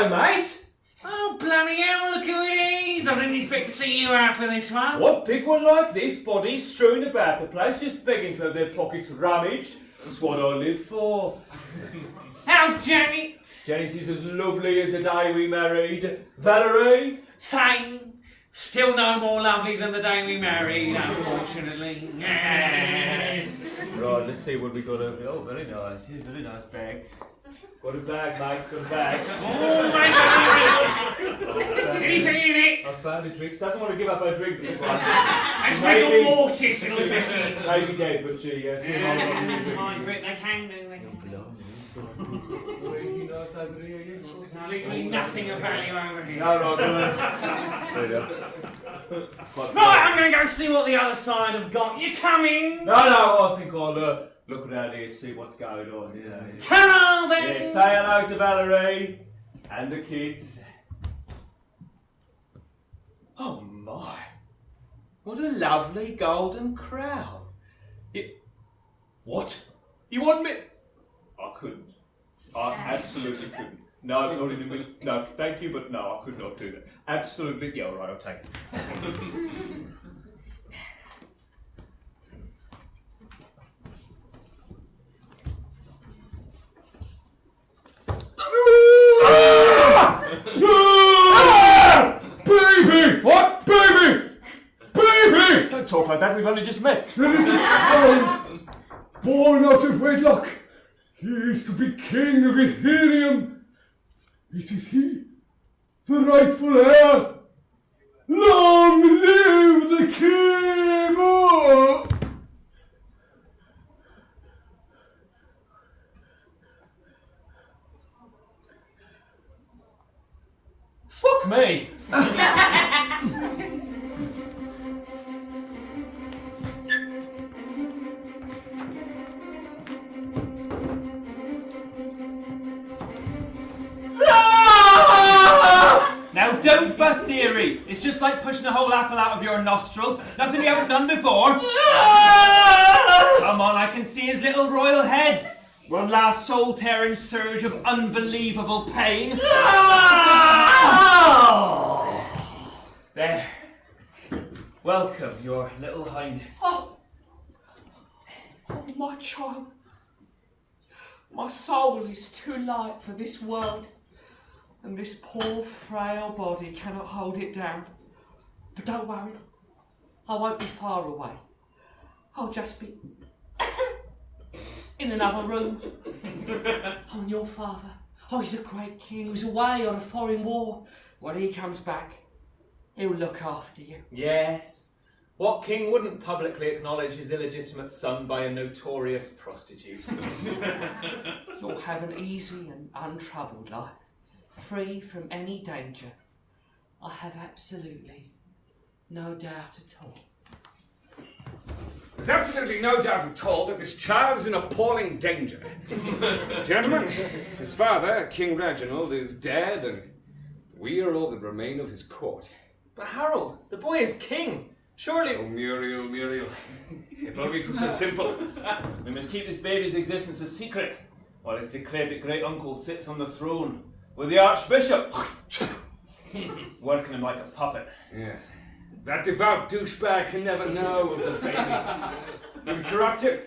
Hello, mate. Oh, bloody hell, look who it is. I didn't expect to see you out for this one. What big one like this, body strewn about the place, just begging to have their pockets rummaged. That's what I live for. How's Janet? Janice is as lovely as the day we married. Valerie? Same. Still no more lovely than the day we married, unfortunately. Right, let's see what we got over here. Oh, very nice. Here's a very nice bag. Got a bag, mate. Got a bag. Oh, my God. Anything in it? I found a drink. Doesn't want to give up her drink, this one. It's Michael Mortis in the city. Maybe dead, but she, yes. Time grip, they can do. Literally nothing of value over here. No, right, Right, I'm going to go see what the other side have got. You coming? No, I think I'll look around here, see what's going on. Ta-ra then! Yeah, say hello to Valerie and the kids. Oh my, what a lovely golden crown. What? You want me? I couldn't. I absolutely couldn't. No, not in the middle. No, thank you, but no, I could not do that. Absolutely. Yeah, all right, I'll take it. Baby! What? Baby! Baby! Don't talk like that, we've only just met. There is a child born out of wedlock. He is to be king of Ethereum. It is he, the rightful heir. Long live the king! Oh! Fuck me! Now don't fuss, dearie. It's just like pushing a whole apple out of your nostril. Nothing you haven't done before. Come on, I can see his little royal head. One last soul-tearing surge of unbelievable pain. There. Welcome, your little highness. Oh, my child. My soul is too light for this world, and this poor, frail body cannot hold it down. But don't worry, I won't be far away. I'll just be in another room. Oh, and your father, he's a great king who's away on a foreign war. When he comes back, he'll look after you. Yes. What king wouldn't publicly acknowledge his illegitimate son by a notorious prostitute? You'll have an easy and untroubled life, free from any danger. I have absolutely no doubt at all. There's absolutely no doubt at all that this child is in appalling danger. Gentlemen, his father, King Reginald, is dead, and we are all that remain of his court. But Harold, the boy is king. Surely... Oh, Muriel. If only it was so simple. We must keep this baby's existence a secret, while his decrepit great-uncle sits on the throne, with the Archbishop working him like a puppet. Yes. That devout douchebag can never know of the baby. He would corrupt him,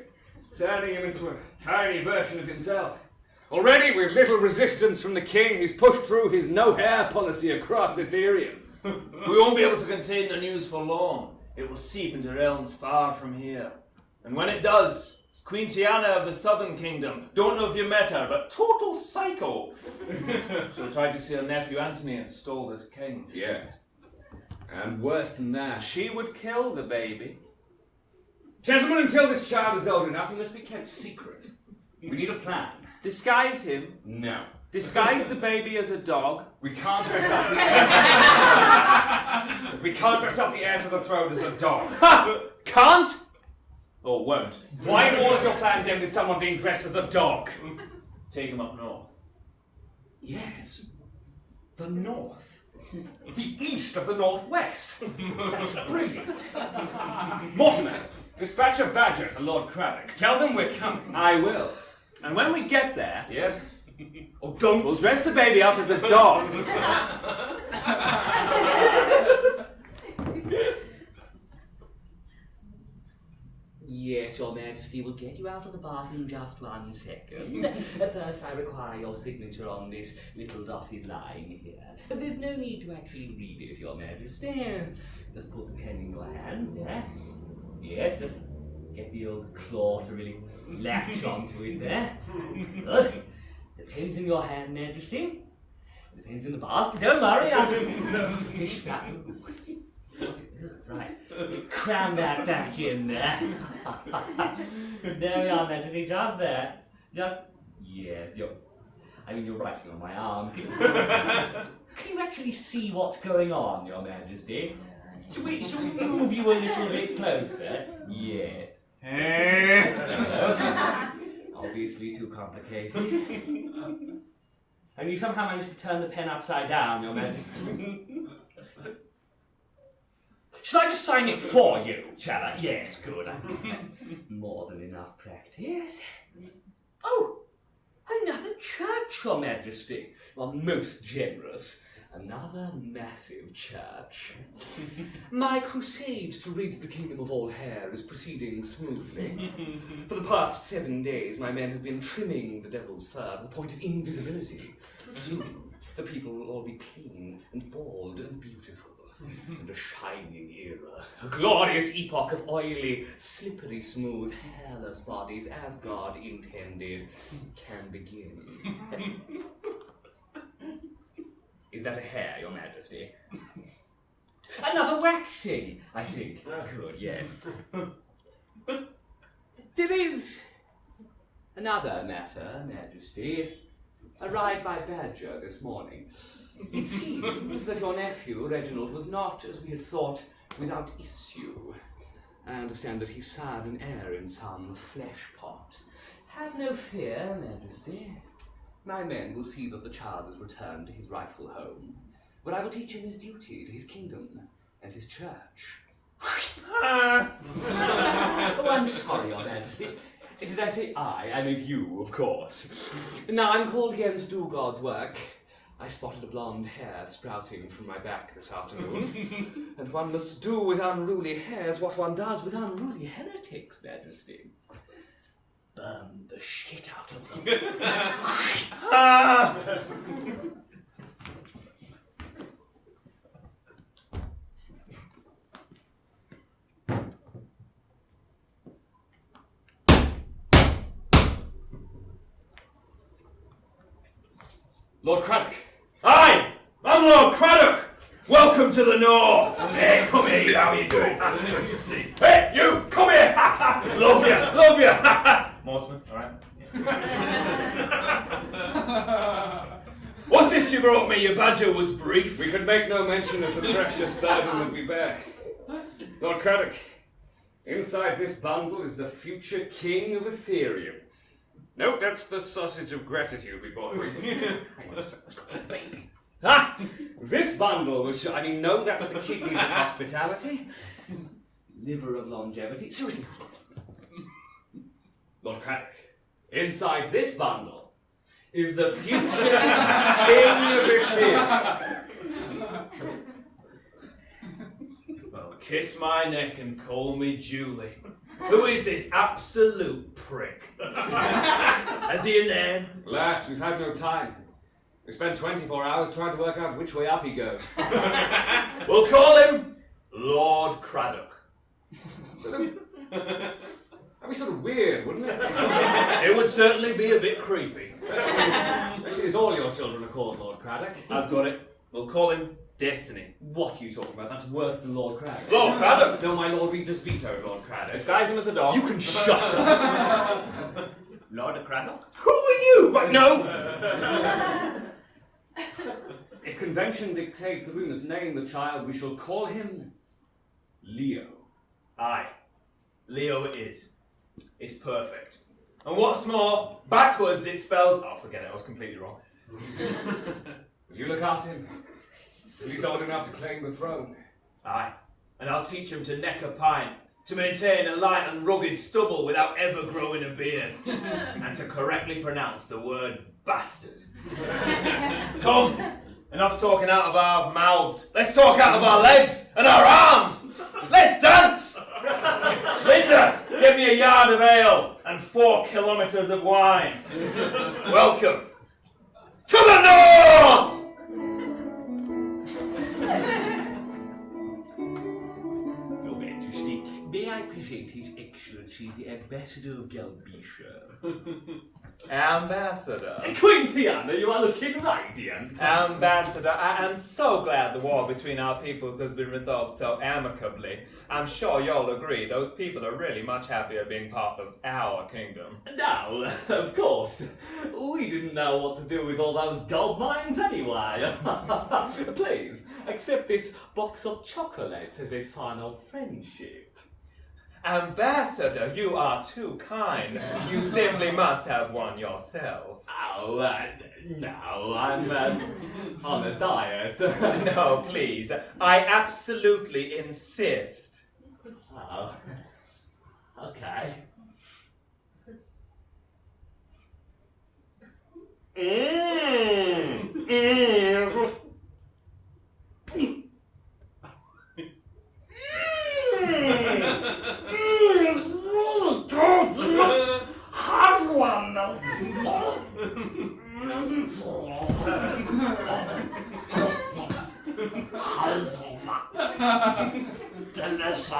turning him into a tiny version of himself. Already, with little resistance from the king, he's pushed through his no-hair policy across Ethereum. We won't be able to contain the news for long. It will seep into realms far from here. And when it does, Queen Tiana of the Southern Kingdom, don't know if you met her, but total psycho. She'll try to see her nephew Anthony installed as king. Yes. And worse than that. She would kill the baby. Gentlemen, until this child is old enough, he must be kept secret. We need a plan. Disguise him. No. Disguise the baby as a dog. We can't dress up the heir. We can't dress up the heir to the throne as a dog. Can't? Or won't? Why do all of your plans end with someone being dressed as a dog? Take him up north. Yes. The north. The east of the northwest. That's brilliant. Mortimer, dispatch a badger to Lord Craddock. Tell them we're coming. I will. And when we get there, Yes? Oh, don't! We'll dress the baby up as a dog. Yes, Your Majesty will get you out of the bathroom just 1 second. First, I require your signature on this little dotted line here. There's no need to actually read it, Your Majesty. Just put the pen in your hand there. Yes, just get the old claw to really latch onto it there. Good. The pen's in your hand, Majesty. The pen's in the bath, but don't worry, I'll fish that. Right, cram that back in there. There we are, Majesty, just there. Yes, you're writing on my arm. Can you actually see what's going on, Your Majesty? Shall we move you a little bit closer? Yes. Obviously too complicated. And you somehow managed to turn the pen upside down, Your Majesty. Shall I just sign it for you, shall I? Yes, good. More than enough practice. Oh, another church, Your Majesty. Well, most generous. Another massive church. My crusade to rid the kingdom of all hair is proceeding smoothly. For the past 7 days, my men have been trimming the devil's fur to the point of invisibility. Soon, the people will all be clean and bald and beautiful. And a shining era, a glorious epoch of oily, slippery smooth, hairless bodies, as God intended, can begin. Is that a hair, Your Majesty? Another waxing, I think. Good, yes. There is another matter, Majesty. A ride by Badger this morning. It seems that your nephew, Reginald, was not, as we had thought, without issue. I understand that he sired an heir in some flesh pot. Have no fear, Majesty. My men will see that the child is returned to his rightful home, where I will teach him his duty to his kingdom and his church. Oh, I'm sorry, Your Majesty. Did I say I? I meant you, of course. Now I'm called again to do God's work. I spotted a blonde hair sprouting from my back this afternoon, and one must do with unruly hairs what one does with unruly heretics, Majesty. Burn the shit out of them. Lord Craddock. Aye! I'm Lord Craddock! Welcome to the North! Hey, come here, you, how you doing? Good to see. Hey, you, come here! Love you! Mortimer, alright? What's this you brought me? Your badger was brief. We could make no mention of the precious burden that we bear. Lord Craddock, inside this bundle is the future king of Ethereum. No, that's the sausage of gratitude we bought for you. Hang on a second. Baby. Ah! This bundle was... no, that's the kidneys of hospitality. Liver of longevity. Seriously. Lord Craddock, inside this bundle is the future king of Ethereum. Well, kiss my neck and call me Julie. Who is this absolute prick? Has he a name? Lass, we've had no time. We spent 24 hours trying to work out which way up he goes. We'll call him Lord Craddock. That'd be sort of weird, wouldn't it? It would certainly be a bit creepy. Especially as all your children are called Lord Craddock. I've got it. We'll call him Destiny. What are you talking about? That's worse than Lord Craddock. Lord Craddock? No, my lord, we just vetoed Lord Craddock. Disguise him as a dog. You can shut up. Lord Craddock? Who are you? Right, no! If convention dictates that we must name the child, we shall call him Leo. Aye. Leo it is. It's perfect. And what's more, backwards it spells... Oh, forget it, I was completely wrong. Will you look after him? Till he's old enough to claim the throne. Aye. And I'll teach him to neck a pint to maintain a light and rugged stubble without ever growing a beard, and to correctly pronounce the word bastard. Come, enough talking out of our mouths. Let's talk out of our legs and our arms. Let's dance. Linda, give me a yard of ale and 4 kilometres of wine. Welcome to the North! Your Majesty, may I present His Excellency the Ambassador of Galbecia? Ambassador. Queen Tiana, you are looking radiant. Ambassador, I am so glad the war between our peoples has been resolved so amicably. I'm sure you'll agree those people are really much happier being part of our kingdom. Now, of course, we didn't know what to do with all those gold mines anyway. Please, accept this box of chocolates as a sign of friendship. Ambassador, you are too kind. You simply must have one yourself. Oh, no, I'm on a diet. No, please. I absolutely insist. Oh, okay. It's really good. Have one. Delicious.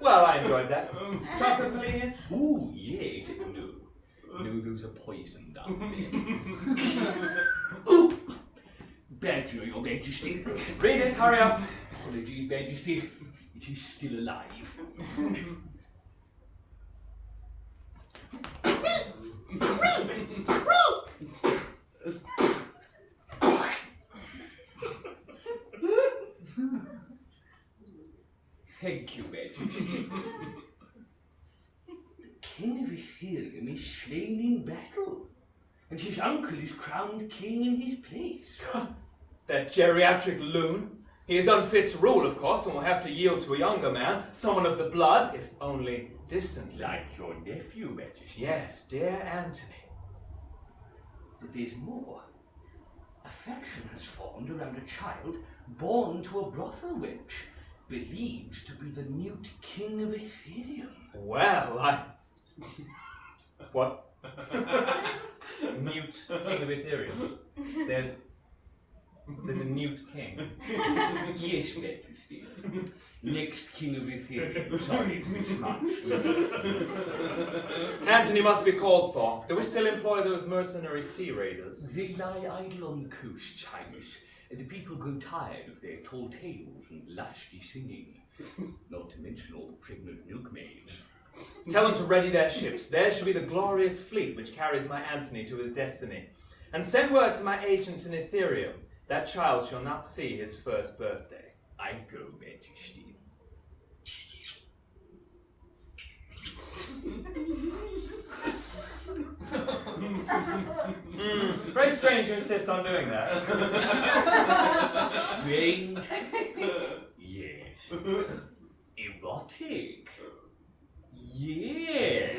Well, I enjoyed that. Chocolate, please? Ooh, yes. No, those are poison down there. Ooh! Badger, Your Majesty. Read it, hurry up. Apologies, Majesty. It is still alive. Thank you, Majesty. The King of Ethereum is slain in battle, and his uncle is crowned king in his place. That geriatric loon. He is unfit to rule, of course, and will have to yield to a younger man, someone of the blood, if only distantly. Like your nephew, Majesty. Yes, dear Antony. But there's more. A faction has formed around a child born to a brothel wench, believed to be the mute king of Ethereum. Well, What? Mute king of Ethereum. There's a newt king. Yes, Majesty. Next king of Ethereum. Sorry, it's a bit much. Antony must be called for. Do we still employ those mercenary sea raiders? They lie idle on the coast, Highness, and the people grow tired of their tall tales and lusty singing. Not to mention all the pregnant milkmaids. Tell them to ready their ships. There shall be the glorious fleet which carries my Antony to his destiny. And send word to my agents in Ethereum. That child shall not see his first birthday. I go, Majesty. Very strange you insist on doing that. Strange? Yes. Erotic? Yes.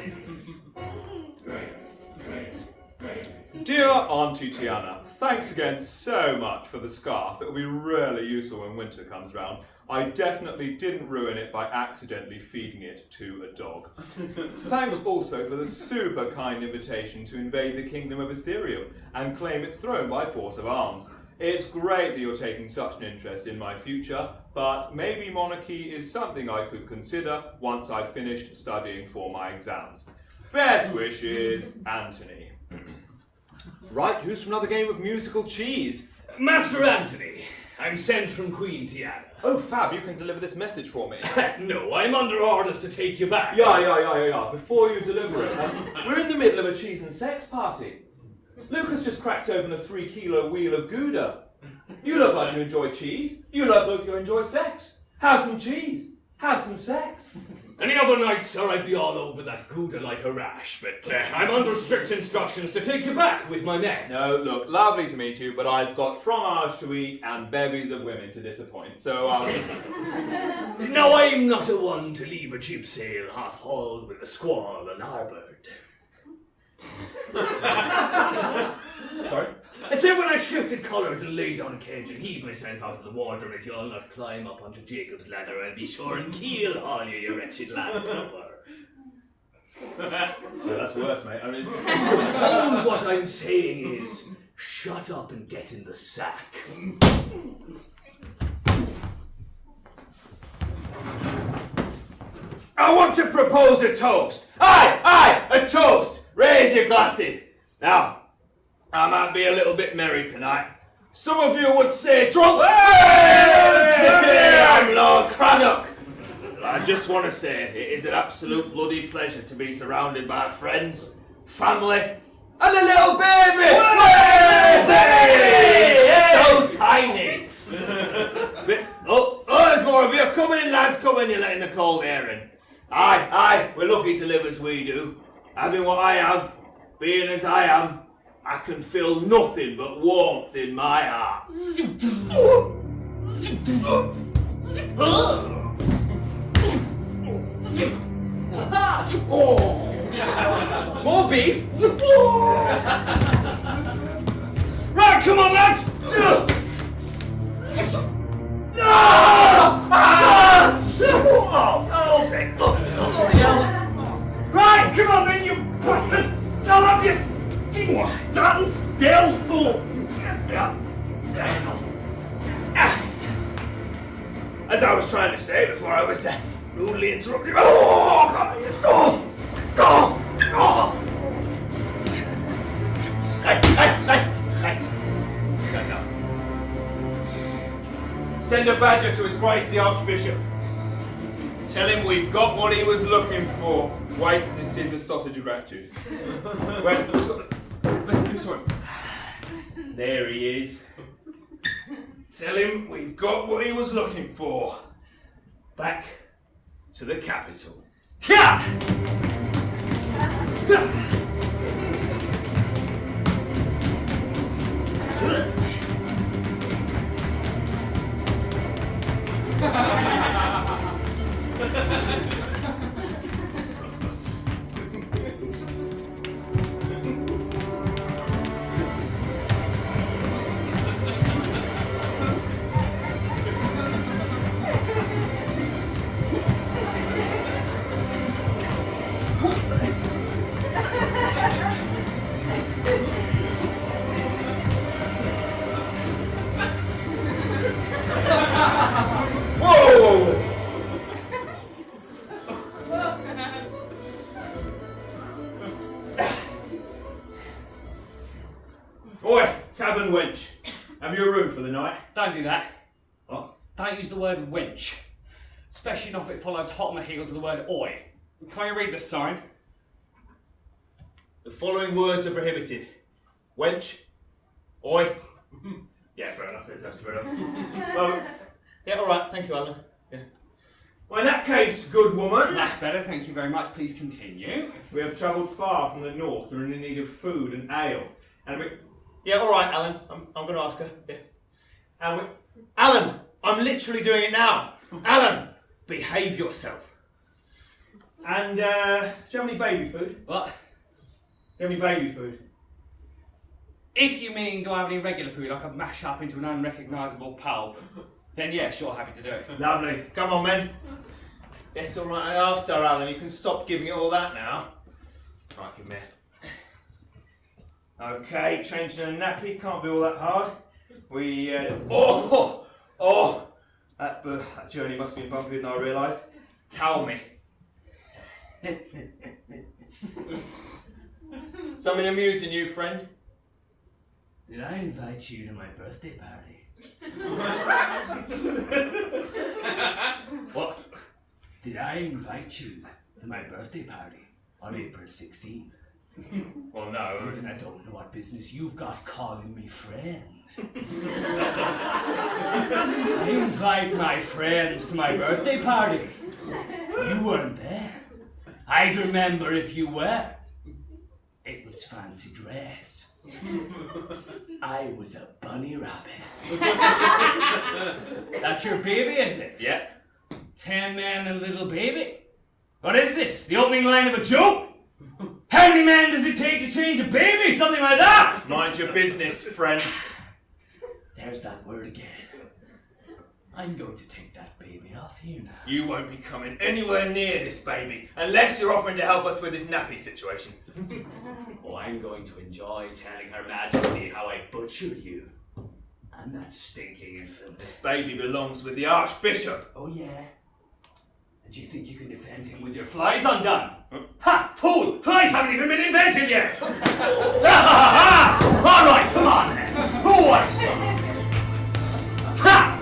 Dear Auntie Tiana, thanks again so much for the scarf. It will be really useful when winter comes round. I definitely didn't ruin it by accidentally feeding it to a dog. Thanks also for the super kind invitation to invade the kingdom of Ethereum and claim its throne by force of arms. It's great that you're taking such an interest in my future, but maybe monarchy is something I could consider once I've finished studying for my exams. Best wishes, Antony. Right, who's from another game of musical cheese? Master Antony, I'm sent from Queen Tiana. Oh, Fab, you can deliver this message for me. No, I'm under orders to take you back. Yeah. Before you deliver it, we're in the middle of a cheese and sex party. Lucas just cracked open a 3-kilo wheel of Gouda. You look like you enjoy cheese. You look like you enjoy sex. Have some cheese. Have some sex. Any other night, sir, I'd be all over that Gouda like a rash, but I'm under strict instructions to take you back with my men. No, look, lovely to meet you, but I've got fromage to eat and bevies of women to disappoint, so I'll... No, I'm not a one to leave a ship sail half-hauled with a squall and larboard. Sorry? I said when I shifted colours and laid down a cage and heaved myself out of the water, if you'll not climb up onto Jacob's ladder, I'll be sure and keel haul you wretched land tower. Yeah, that's worse, mate. I mean... Suppose what I'm saying is, shut up and get in the sack. I want to propose a toast. Aye, a toast. Raise your glasses. Now, I might be a little bit merry tonight. Some of you would say drunk. Hey, I'm Lord Crannock. I just want to say it is an absolute bloody pleasure to be surrounded by friends, family, and a little baby. Hey, so tiny. Oh, there's more of you. Come in, lads. Come in. You're letting the cold air in. Aye, we're lucky to live as we do. Having what I have, being as I am, I can feel nothing but warmth in my heart. More beef? Right, come on, lads! Right, come on then, you bastard! I'll have you stand still! As I was trying to say before I was rudely interrupted. Oh, God! Go! Hey! Enough. Send a badger to His Grace the Archbishop. Tell him we've got what he was looking for. Wait, this is a sausage of gratitude. Wait, there he is. Tell him we've got what he was looking for. Back to the capital. Yeah! Oi, tavern wench. Have you a room for the night? Don't do that. What? Don't use the word wench. Especially not if it follows hot on the heels of the word oi. Can you read the sign? The following words are prohibited. Wench. Oi. Yeah, fair enough. That's fair enough. Well, yeah, alright. Thank you, Alan. Yeah. Well, in that case, good woman. That's better, thank you very much. Please continue. We have travelled far from the north and are in need of food and ale. And we... Yeah, alright, Alan. I'm going to ask her. Yeah. And we... Alan! I'm literally doing it now. Alan! Behave yourself. And, do you have any baby food? What? Do you have any baby food? If you mean do I have any regular food I could mash up into an unrecognisable pulp, then yeah, sure, happy to do it. Lovely. Come on, men. Yes, alright, I asked her, Alan. You can stop giving it all that now. Right, give me a... Okay, changing a nappy. Can't be all that hard. We, That journey must be bumpier than I realised. Towel me. Something amusing you, friend? Did I invite you to my birthday party? What? Did I invite you to my birthday party on April 16th? Well, no. Even I don't know what business you've got calling me friend. I invite my friends to my birthday party. You weren't there. I'd remember if you were. It was fancy dress. I was a bunny rabbit. That's your baby, is it? Yeah. 10 men and a little baby. What is this? The opening line of a joke? How many men does it take to change a baby? Something like that. Mind your business, friend. There's that word again. I'm going to take that baby off here now. You won't be coming anywhere near this baby unless you're offering to help us with this nappy situation. Oh, I'm going to enjoy telling Her Majesty how I butchered you. And that stinking infant. This baby belongs with the Archbishop. Oh, yeah? And you think you can defend him with your flies undone? Ha! Fool! Flies haven't even been invented yet! All right, come on then. Who wants some? Ha!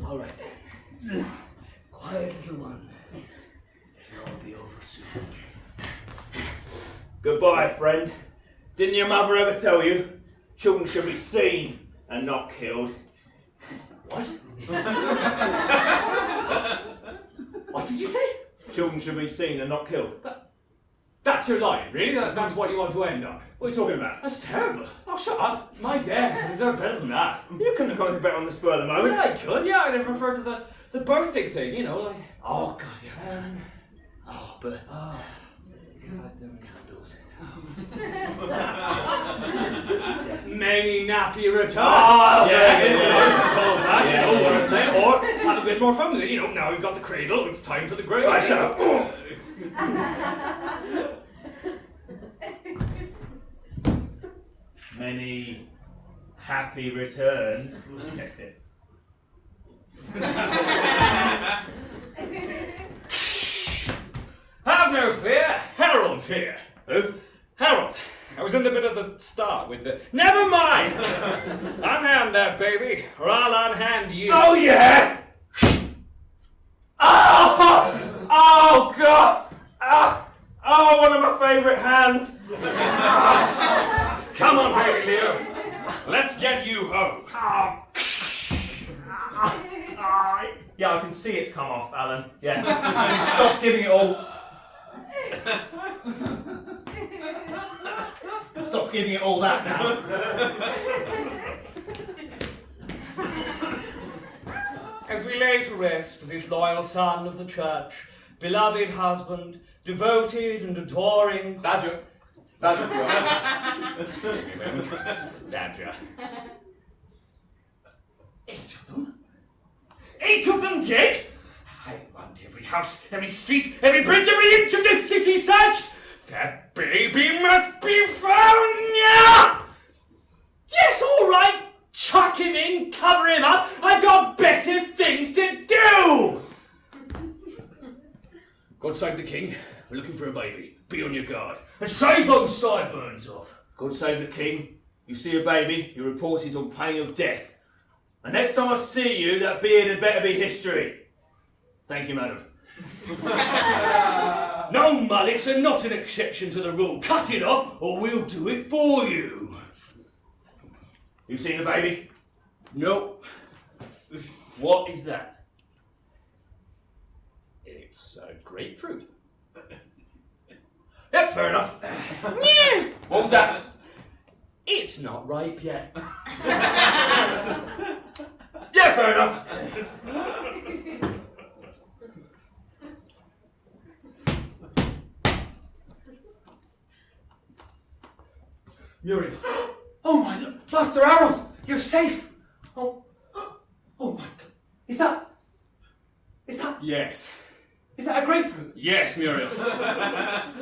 All right then. Quiet little one. It'll all be over soon. Goodbye, friend. Didn't your mother ever tell you? Children should be seen and not killed. What? What did you say? Children should be seen and not killed. That's your line, really? That's what you want to end on? What are you talking about? That's terrible. Oh, shut up. It's my dad. Is there better than that? You couldn't have got anything better on the spur of the moment. Yeah, I could. Yeah, I'd have referred to the birthday thing, you know, like... Oh, God, yeah. But... Oh, if I had them candles. Many nappy returns. Oh, yeah, okay, it's yeah. nice and cold back, Yeah, you know, yeah. work there, or have a bit more fun with it. You know, now we've got the cradle, it's time for the grave. Right, shut up. Many happy returns. Have no fear, Harold's here. Who? Harold. I was in the bit at the start with the... Never mind! Unhand that baby, or I'll unhand you. Oh, yeah! Oh! Oh, God! Oh, one of my favourite hands! Come on, baby Leo. Let's get you home. Yeah, I can see it's come off, Alan. Yeah. Stop giving it all. Stop giving it all that now. As we lay to rest this loyal son of the church, beloved husband, devoted and adoring... Badger. Excuse me a moment. Badger. 8 of them? 8 of them dead? I want every house, every street, every bridge, every inch of this city searched. That baby must be found now! Yes, all right. Chuck him in, cover him up. I've got better things to do. God save the king. We're looking for a baby. Be on your guard. And save those sideburns off. God save the king. You see a baby, you report it on pain of death. And next time I see you, that beard had better be history. Thank you, madam. No mullets are not an exception to the rule. Cut it off, or we'll do it for you. You seen the baby? Nope. What is that? It It's grapefruit. Yep, fair enough. What was that? It's not ripe yet. Yeah, fair enough. Muriel. Oh my, Master Harold, you're safe. Oh my God. Is that Yes. a grapefruit? Yes, Muriel.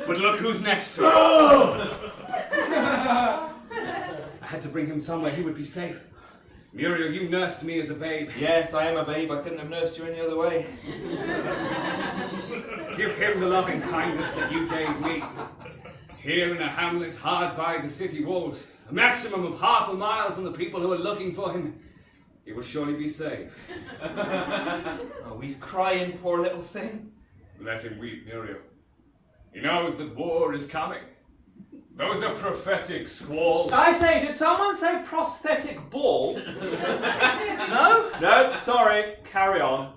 But look who's next to me. I had to bring him somewhere he would be safe. Muriel, you nursed me as a babe. Yes, I am a babe. I couldn't have nursed you any other way. Give him the loving kindness that you gave me. Here in a hamlet hard by the city walls, a maximum of half a mile from the people who are looking for him, he will surely be safe. Oh, he's crying, poor little thing. Let him weep, Muriel. He knows that war is coming. Those are prophetic squalls. I say, did someone say prosthetic balls? No? No, sorry. Carry on.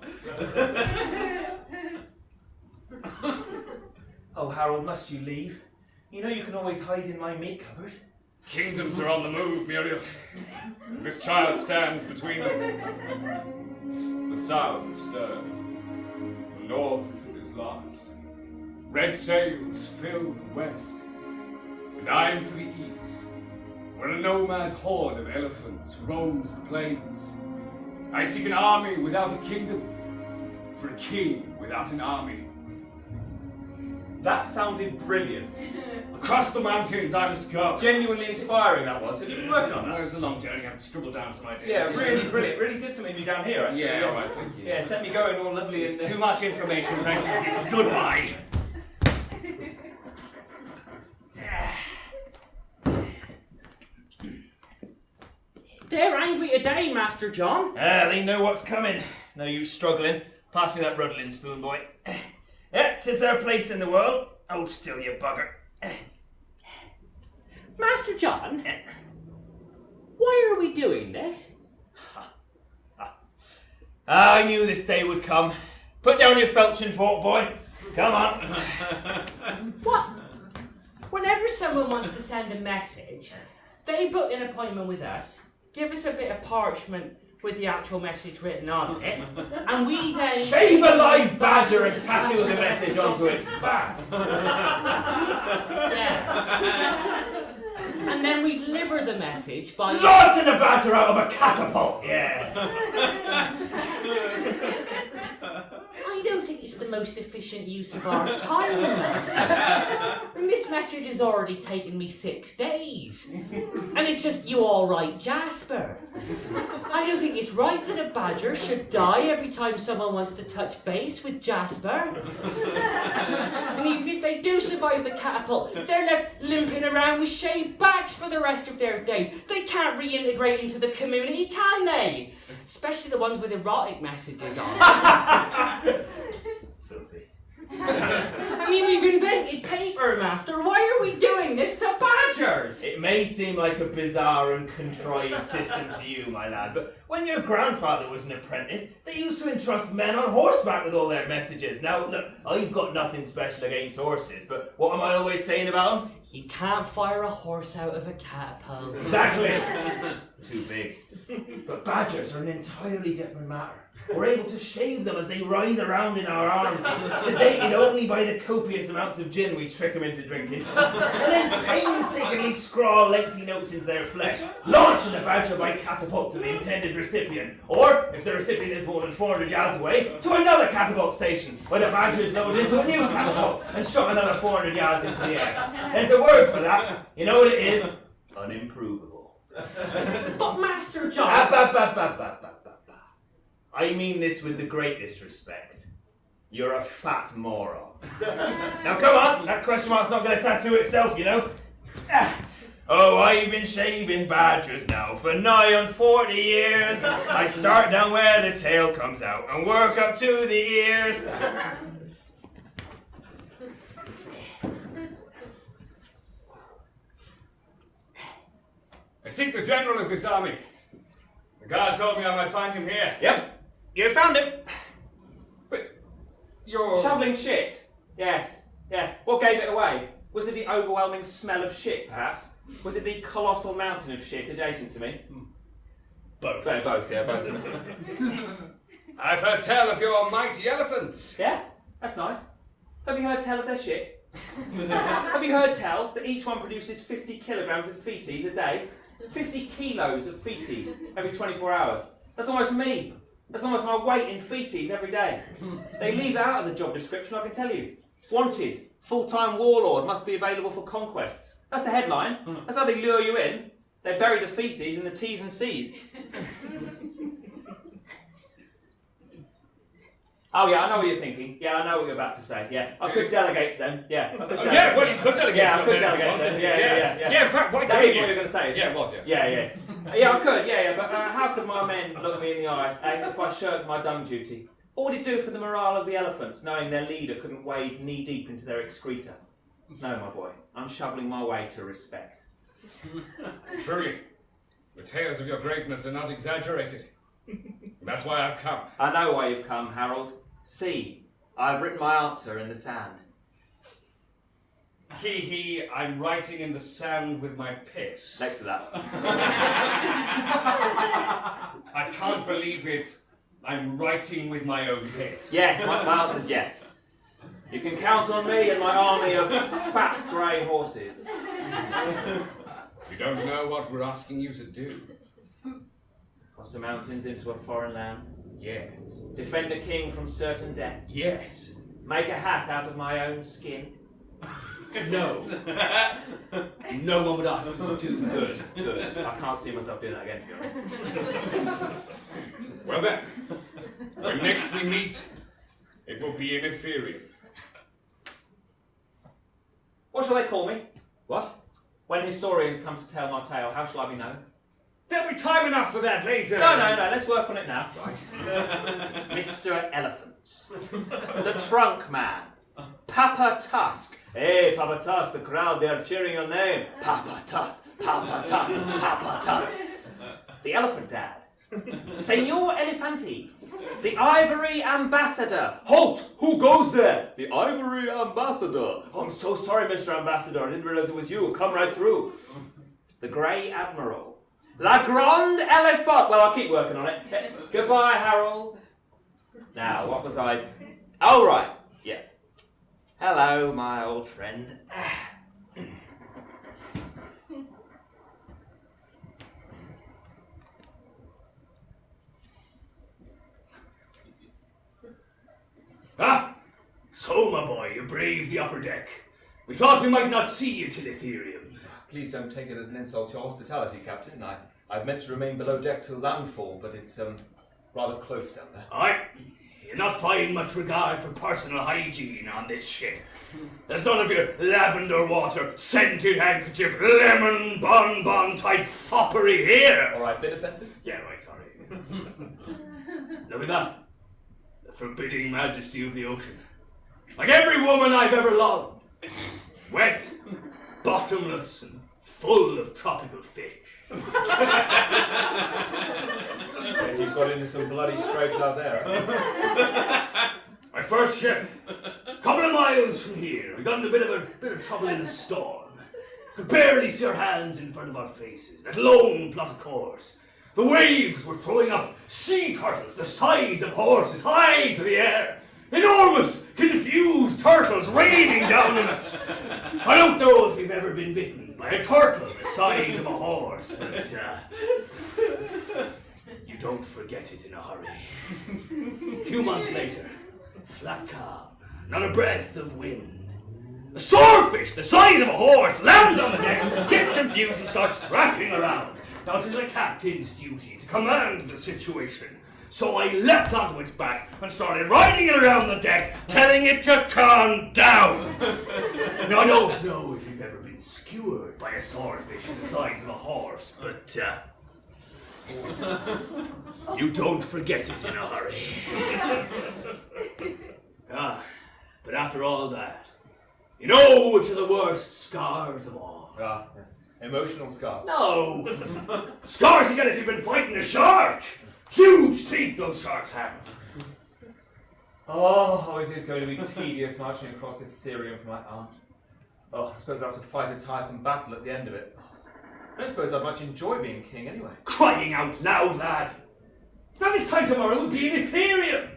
Oh, Harold, must you leave? You know you can always hide in my meat cupboard. Kingdoms are on the move, Muriel. This child stands between them. The south stirs. The north is lost. Red sails fill the west. And I'm for the east, where a nomad horde of elephants roams the plains. I seek an army without a kingdom, for a king without an army. That sounded brilliant. Across the mountains I must go. Genuinely inspiring, that was. Have you been working on It that? was a long journey. I've scribbled down some ideas. Yeah, really brilliant. Really did something to me down here, actually. Yeah, all right, thank you. Yeah, set me going all lovely It's and... too much information, thank you. Goodbye. They're angry today, Master John. They know what's coming. No use struggling. Pass me that ruddling spoon, boy. Yeah, 'tis their place in the world. Hold still, you bugger. Master John, why are we doing this? I knew this day would come. Put down your felching fork, boy. Come on. What? Whenever someone wants to send a message, they book an appointment with us, give us a bit of parchment with the actual message written on it, and we then... Shave a live badger and tattoo the message onto its back. Yeah. And then we deliver the message by... Launching the badger out of a catapult, yeah. I don't think it's the most efficient use of our time. And this message has already taken me 6 days. And it's just, you all right, Jasper? I don't think it's right that a badger should die every time someone wants to touch base with Jasper. And even if they do survive the catapult, they're left limping around with shaved backs for the rest of their days. They can't reintegrate into the community, can they? Especially the ones with erotic messages on. Filthy. I mean, we've invented paper, Master. Why are we doing this to badgers? It may seem like a bizarre and contrived system to you, my lad, but when your grandfather was an apprentice, they used to entrust men on horseback with all their messages. Now, look, I've got nothing special against horses, but what am I always saying about them? You can't fire a horse out of a catapult. Exactly. Too big. But badgers are an entirely different matter. We're able to shave them as they writhe around in our arms, sedated only by the copious amounts of gin we trick them into drinking, and then painstakingly scrawl lengthy notes into their flesh, launching the badger by catapult to the intended recipient, or, if the recipient is more than 400 yards away, to another catapult station, where the badger is loaded into a new catapult and shot another 400 yards into the air. There's a word for that. You know what it is? Unimprovable. But Master John... I mean this with the greatest respect. You're a fat moron. Now come on, that question mark's not going to tattoo itself, you know. Oh, I've been shaving badgers now for nigh on 40 years. I start down where the tail comes out and work up to the ears. I seek the general of this army. The guard told me I might find him here. Yep, you found him. But You're... Shoveling shit. Yes. Yeah. What gave it away? Was it the overwhelming smell of shit, perhaps? Was it the colossal mountain of shit adjacent to me? Both. Both, yeah, both. I've heard tell of your mighty elephants. Yeah, that's nice. Have you heard tell of their shit? Have you heard tell that each one produces 50 kilograms of feces a day? 50 kilos of feces every 24 hours. That's almost me. That's almost my weight in feces every day. They leave that out of the job description, I can tell you. Wanted, full-time warlord, must be available for conquests. That's the headline. That's how they lure you in. They bury the feces in the T's and C's. Oh yeah, I know what you're thinking. Yeah, I know what you're about to say. Yeah, I could delegate to them. Yeah, I could delegate. Yeah, well, you could delegate Yeah, to I could them if you delegate to wanted them. to. Yeah. Yeah, in fact, why That don't is you? what you're going to say. Yeah, it was, yeah. Yeah, I could. Yeah, but how could my men look me in the eye if I shirked my dung duty? What would it do for the morale of the elephants, knowing their leader couldn't wade knee-deep into their excreta? No, my boy, I'm shoveling my way to respect. Truly, the tales of your greatness are not exaggerated. That's why I've come. I know why you've come, Harold. See, I've written my answer in the sand. I'm writing in the sand with my piss. Next to that. I can't believe it. I'm writing with my own piss. Yes, my answer's yes. You can count on me and my army of fat grey horses. You don't know what we're asking you to do. Cross the mountains into a foreign land. Yes. Defend a king from certain death. Yes. Make a hat out of my own skin. No. No one would ask you to do that. Good. I can't see myself doing that again, to be honest. Well then, when next we meet, it will be in Ethereum. What shall they call me? What? When historians come to tell my tale, how shall I be known? There'll be time enough for that later. No, let's work on it now. Right. Mr. Elephants. The Trunk Man. Papa Tusk. Hey, Papa Tusk, the crowd, they are cheering your name. Papa Tusk, Papa Tusk, Papa Tusk. The Elephant Dad. Senor Elefanti. The Ivory Ambassador. Halt! Who goes there? The Ivory Ambassador. Oh, I'm so sorry, Mr. Ambassador. I didn't realize it was you. Come right through. The Grey Admiral. La Grande Elephant. Well, I'll keep working on it. Goodbye, Harold. Now, what was I... Oh, right. Yeah. Hello, my old friend. Ah! So, my boy, you braved the upper deck. We thought we might not see you till Ethereum. Please don't take it as an insult to your hospitality, Captain. I've meant to remain below deck till landfall, but it's rather close down there. Aye. You're not finding much regard for personal hygiene on this ship. There's none of your lavender water, scented handkerchief, lemon bonbon type foppery here. All right, bit offensive? Yeah, right, sorry. Look at that. The forbidding majesty of the ocean. Like every woman I've ever loved. Wet, bottomless, and full of tropical fish. Yeah, you've got into some bloody scrapes out there. My first ship, a couple of miles from here. We got into a bit of trouble in a storm. Could barely see our hands in front of our faces, let alone plot a course. The waves were throwing up sea turtles the size of horses high to the air. Enormous, confused turtles raining down on us. I don't know if you've ever been bitten by a turtle the size of a horse, but you don't forget it in a hurry. A few months later, flat calm, not a breath of wind. A swordfish the size of a horse lands on the deck, gets confused and starts thrashing around. Now it is a captain's duty to command the situation. So I leapt onto its back and started riding it around the deck, telling it to calm down. Now I don't know if you've ever been skewered by a swordfish the size of a horse, but you don't forget it in a hurry. But after all that, you know which are the worst scars of all? Emotional scars. No! Scars you get if you've been fighting a shark! Huge teeth those sharks have! Oh, it is going to be tedious marching across Ethereum for my aunt. Oh, I suppose I'll have to fight a tiresome battle at the end of it. I don't suppose I'd much enjoy being king anyway. Crying out loud, lad! Now this time tomorrow will be in Ethereum!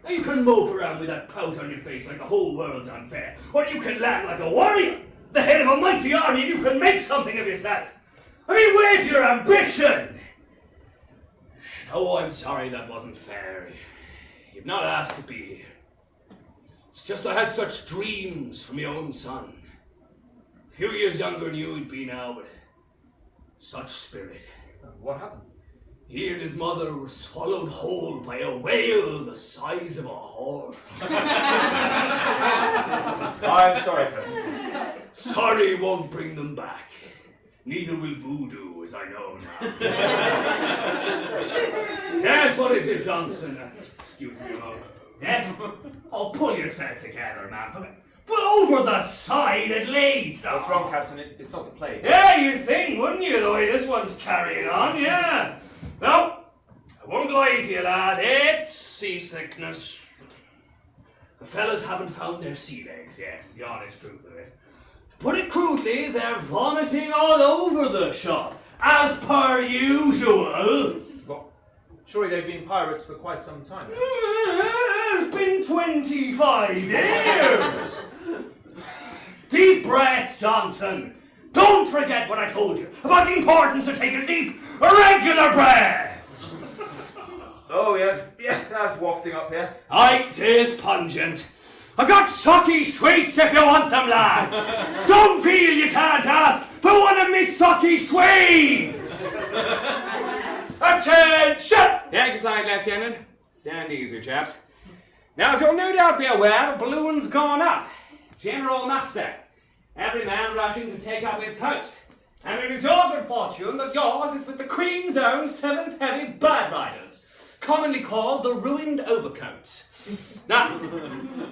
Now you can mope around with that pout on your face like the whole world's unfair, or you can land like a warrior, the head of a mighty army, and you can make something of yourself. I mean, where's your ambition? Oh, I'm sorry that wasn't fair. You've not asked to be here. It's just I had such dreams for my own son. A few years younger than you he'd be now, but such spirit. What happened? He and his mother were swallowed whole by a whale the size of a horse. I'm sorry, President. Sorry won't bring them back. Neither will voodoo, as I know now. Yes, what is it, Johnson? Excuse me a moment. Yes? Oh, pull yourself together, man. But over the side at least. What's wrong, Captain? It's not the plague. Yeah, you'd think, wouldn't you, the way this one's carrying on, yeah. No, I won't lie to you, lad. It's seasickness. The fellas haven't found their sea legs yet, is the honest truth of it. To put it crudely, they're vomiting all over the shop, as per usual. Well, surely they've been pirates for quite some time now. It's been 25 years. Deep breaths, Johnson. Don't forget what I told you about the importance of taking deep, regular breaths. Oh, yes. Yeah, that's wafting up here. Aye, 'tis pungent. I got sucky sweets if you want them, lads. Don't feel you can't ask for one of me sucky sweets. Attention! Thank you, Flying Lieutenant. Stand easy, chaps. Now, as you'll no doubt be aware, the balloon's gone up. General muster. Every man rushing to take up his post. And it is your good fortune that yours is with the Queen's own 7th Heavy Bird Riders, commonly called the Ruined Overcoats. Now,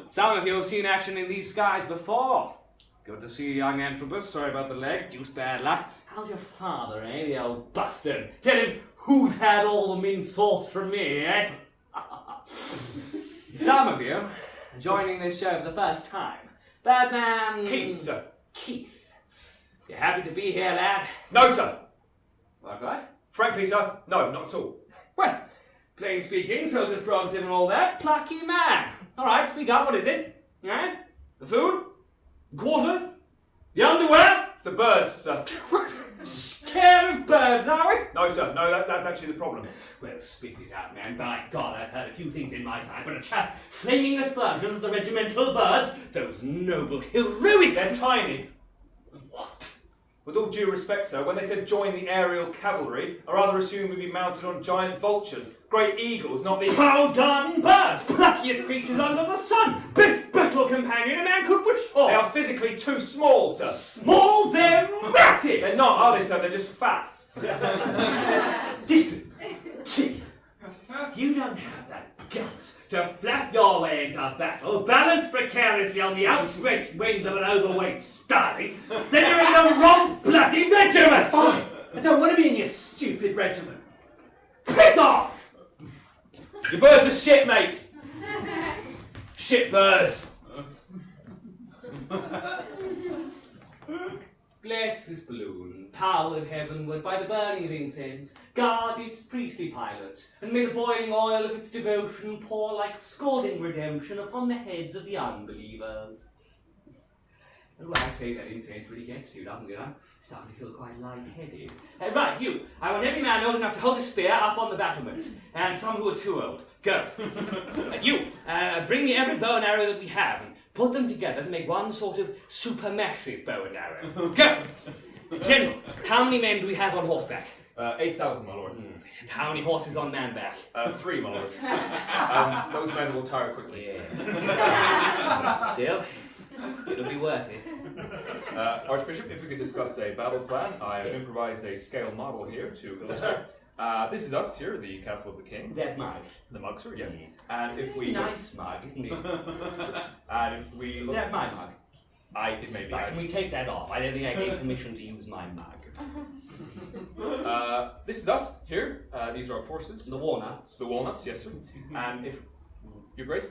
some of you have seen action in these skies before. Good to see you, young Antrobus. Sorry about the leg, deuce bad luck. How's your father, eh, the old bastard? Tell him who's had all the mint sauce from me, eh? Some of you are joining this show for the first time. Birdman... Keith, sir. Keith. You happy to be here, lad? No, sir. What? Frankly, sir, no, not at all. Well, plain speaking, soldier's prerogative and all that. Plucky man. All right, speak up. What is it? Eh? The food? The quarters? The underwear? It's the birds, sir. Scared of birds, are we? No, sir. No, that's actually the problem. Well, spit it out, man. By God, I've heard a few things in my time, but a chap flinging aspersions at the regimental birds, those noble, heroic... They're tiny. What? With all due respect, sir, when they said join the aerial cavalry, I rather assumed we'd be mounted on giant vultures, great eagles, not the... How done birds! Pluckiest creatures under the sun! Best battle companion a man could wish for! They are physically too small, sir. Small, they're massive! They're not, are they, sir? They're just fat. Listen, Keith, you don't have the guts to flap your way into battle, balance precariously on the outstretched wings of an overweight starling, then you're in the wrong bloody regiment! Fine. I don't want to be in your stupid regiment. Piss off! Your birds are shit, mate. Shit birds. Bless this balloon, powered heavenward by the burning of incense, guard its priestly pilots, and may the boiling oil of its devotion pour like scalding redemption upon the heads of the unbelievers. Oh, I say that incense really gets you, doesn't it? I'm starting to feel quite light-headed. Right, you. I want every man old enough to hold a spear up on the battlements, and some who are too old. Go. You, bring me every bow and arrow that we have, and put them together to make one sort of supermassive bow and arrow. Go! General, how many men do we have on horseback? 8,000, my lord. And how many horses on manback? 3, my lord. Those men will tire quickly. Yes. Still, it'll be worth it. Archbishop, if we could discuss a battle plan, I have improvised a scale model here to illustrate. This is us here, the Castle of the King. That mug. The mug, sir, yes. And if we... Nice mug, isn't it? And if we Is look... that my mug? It may be. Right, can we take that off? I don't think I gave permission to use my mug. This is us here. These are our forces. The walnuts. The walnuts, yes, sir. And if Your Grace?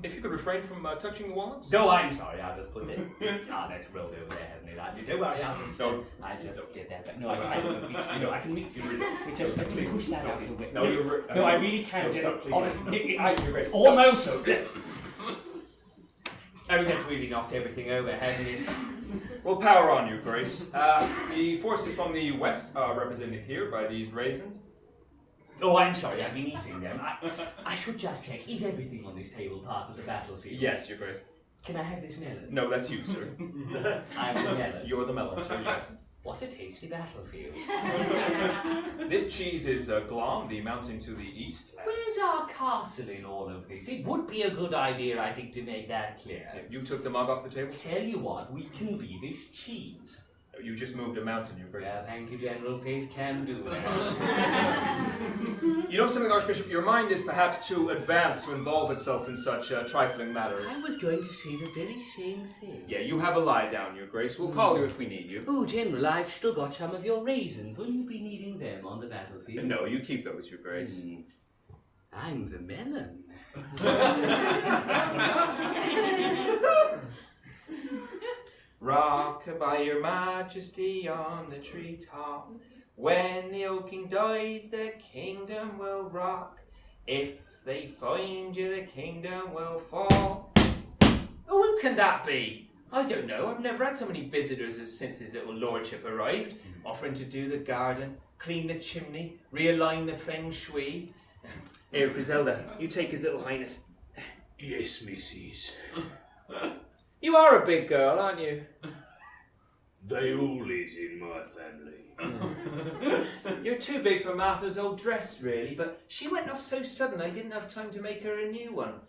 If you could refrain from touching the walnuts? No, I'm sorry, I'll just put it. That's rolled over there, haven't it? Don't worry, I'll just. No. I just get that. But no, I can meet you. It's just I can push that out of the way. No, you're. No, I really can't. Stop, please. Honestly, Your Grace. almost. I mean, that's really knocked everything over, hasn't it? We'll power on, Your Grace. The forces from the west are represented here by these raisins. Oh, I'm sorry, I've been eating them. I should just check. Is everything on this table part of the battlefield? Yes, Your Grace. Can I have this melon? No, that's you, sir. I'm the melon. You're the melon, sir, yes. What a tasty battlefield. This cheese is Glom, the mountain to the east. Where's our castle in all of this? It would be a good idea, I think, to make that clear. You took the mug off the table? Tell you what, we can be this cheese. You just moved a mountain, Your Grace. Well, thank you, General. Faith can do that. You know something, Archbishop? Your mind is perhaps too advanced to involve itself in such trifling matters. I was going to say the very same thing. Yeah, you have a lie down, Your Grace. We'll call you if we need you. Oh, General, I've still got some of your raisins. Will you be needing them on the battlefield? No, you keep those, Your Grace. I'm the melon. Rock by your majesty on the treetop. When the old king dies, the kingdom will rock. If they find you, the kingdom will fall. Oh, who can that be? I don't know. I've never had so many visitors as since his little lordship arrived, offering to do the garden, clean the chimney, realign the feng shui. Here, Griselda, you take his little highness. Yes, missus. You are a big girl, aren't you? They always in my family. You're too big for Martha's old dress, really, but she went off so sudden I didn't have time to make her a new one.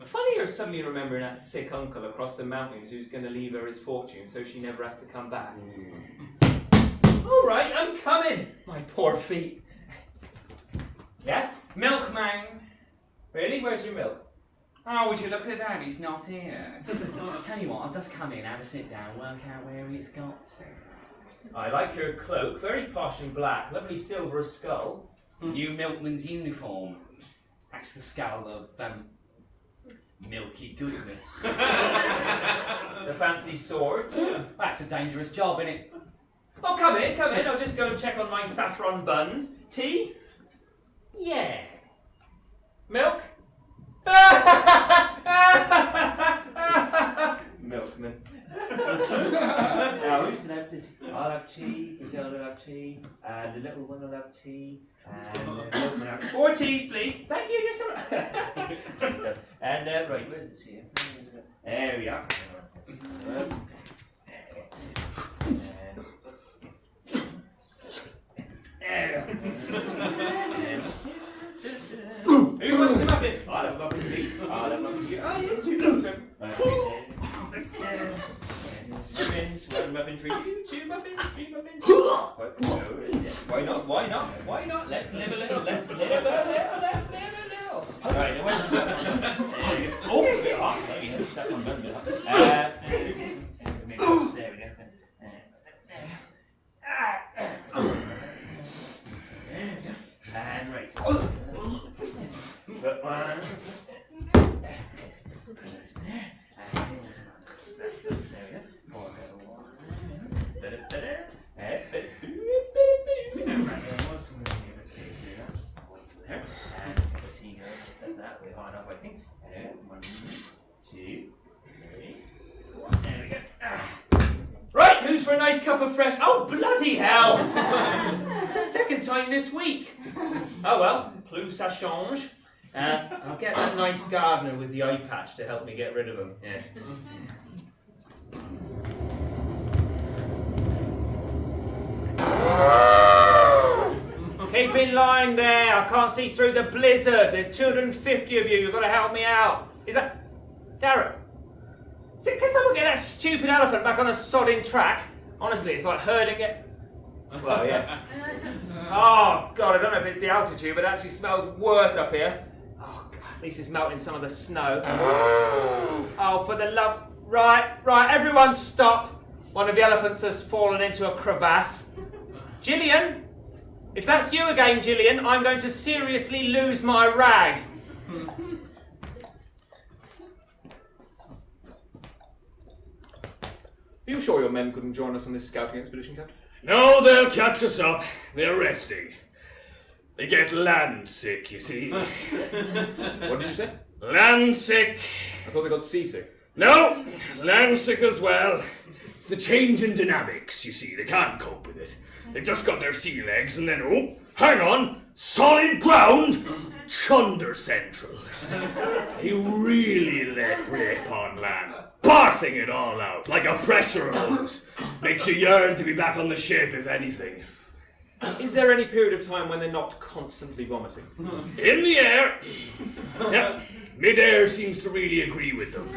Funny her suddenly remembering that sick uncle across the mountains who's going to leave her his fortune so she never has to come back. All right, I'm coming, my poor feet. Yes? Milkman! Really? Where's your milk? Oh, would you look at that? He's not here. I'll tell you what, I'll just come in, have a sit down, work out where it's got to. I like your cloak, very posh and black, lovely silver skull. It's the new milkman's uniform. That's the skull of, milky goodness. The fancy sword. That's a dangerous job, isn't it? Oh, come in, I'll just go and check on my saffron buns. Tea? Yeah. Milk? Milkman. Now, who's left? I'll have tea, Griselda will have tea, the little one will have tea, and Milkman will have 4 teas, please. Thank you, just come on. And, right, where's this here? There we are. Who wants a muffin? I'll have muffin, please. I'll have muffin, please. Oh, yes, you muffin. Muffins, 1 muffin for you, 2 muffins, 3 muffins. Why not? Why not? Why not? Let's live a little. Let's live a little. Let's live a little. All right, now where's the oh, a bit hot. There you go. That one done a bit hot. There we go. And right. Put one. There's there. There we go. Pour that one. There. And the tea goes to set that way hard enough, I think. 1, 2, 3, 4. There we go. Right, who's for a nice cup of fresh? Oh, bloody hell! It's the 2nd time this week. Oh well, plus ça change. I'll get that nice gardener with the eye patch to help me get rid of him. Yeah. Keep in line there. I can't see through the blizzard. There's 250 of you. You've got to help me out. Is that Darren? Can someone get that stupid elephant back on a sodding track? Honestly, it's like herding it. Well, yeah. Oh, God, I don't know if it's the altitude, but it actually smells worse up here. Oh, God, at least it's melting some of the snow. Oh, for the love... Right, everyone stop. One of the elephants has fallen into a crevasse. Gillian? If that's you again, Gillian, I'm going to seriously lose my rag. Are you sure your men couldn't join us on this scouting expedition, Captain? No, they'll catch us up. They're resting. They get land sick, you see. What did you say? Land sick. I thought they got seasick. No, land sick as well. It's the change in dynamics, you see. They can't cope with it. They've just got their sea legs and then, oh, hang on, solid ground, chunder central. They really let rip on land, barfing it all out like a pressure hose. Makes you yearn to be back on the ship, if anything. Is there any period of time when they're not constantly vomiting? In the air. Yep. Mid-air seems to really agree with them.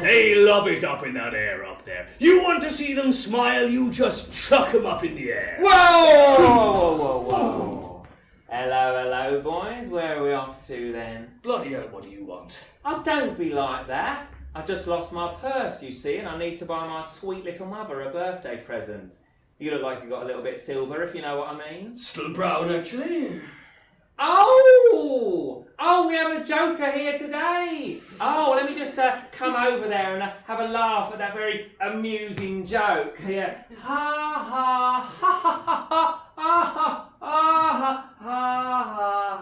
They love it up in that air up there. You want to see them smile, you just chuck them up in the air. Whoa! Whoa, whoa, whoa. Hello, boys. Where are we off to then? Bloody hell, what do you want? Oh, don't be like that. I just lost my purse, you see, and I need to buy my sweet little mother a birthday present. You look like you got a little bit silver, if you know what I mean. Still brown, actually. Oh, we have a joker here today. Oh, let me just come over there and have a laugh at that very amusing joke. Yeah. Ha ha ha ha ha ha ha ha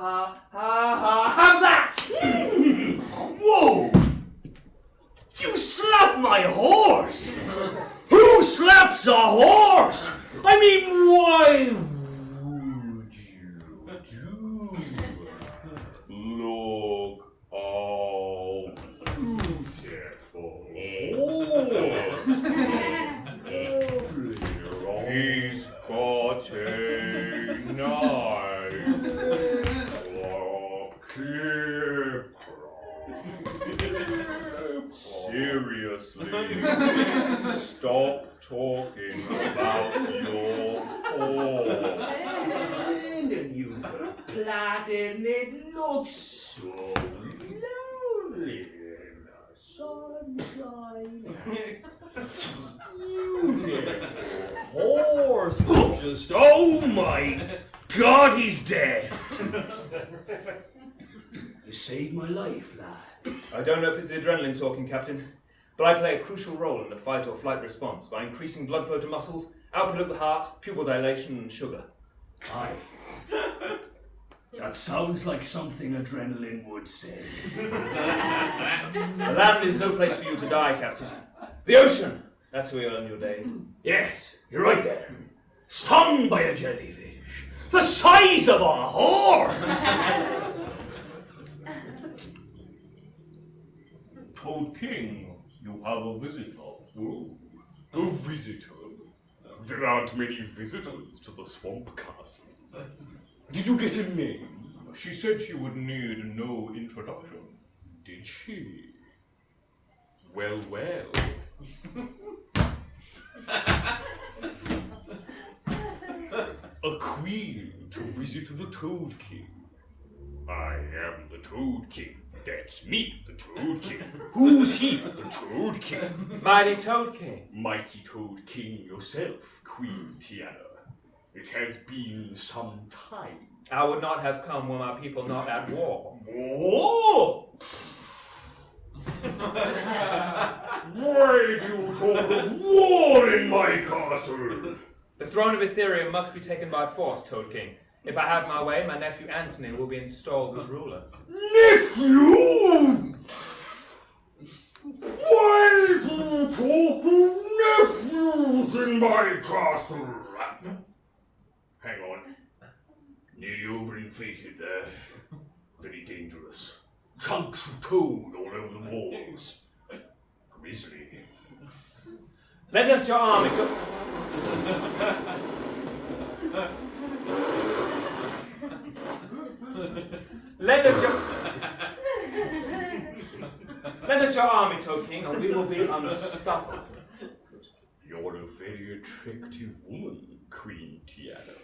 ha ha ha. Have that. Whoa! You slapped my horse! Who slaps a horse? I mean, why would you do? Look how beautiful. He's got a knife. Seriously, stop talking about your horse. And you put plaid in it, looks so lovely in the sunshine. Beautiful horse, just, oh my God, he's dead. You saved my life, lad. I don't know if it's the adrenaline talking, Captain, but I play a crucial role in the fight or flight response by increasing blood flow to muscles, output of the heart, pupil dilation, and sugar. Aye. That sounds like something adrenaline would say. The land is no place for you to die, Captain. The ocean, that's where you'll end your days. Yes, you're right there. Stung by a jellyfish. The size of a horse! Toad King, you have a visitor. Oh, a visitor? There aren't many visitors to the Swamp Castle. Did you get a name? She said she would need no introduction. Did she? Well, well. A queen to visit the Toad King. I am the Toad King. That's me, the Toad King. Who's he, the Toad King? Mighty Toad King. Mighty Toad King yourself, Queen Tiana. It has been some time. I would not have come were my people not at war. War? Why do you talk of war in my castle? The throne of Ethereum must be taken by force, Toad King. If I have my way, my nephew Antony will be installed as ruler. Nephew? Why do you talk of nephews in my castle? Hang on. Nearly overinflated there. Very dangerous. Chunks of toad all over the walls. Grisly. Lend us your army to... Lend us your army, Toad King, and we will be unstoppable. You're a very attractive woman, Queen Tiana.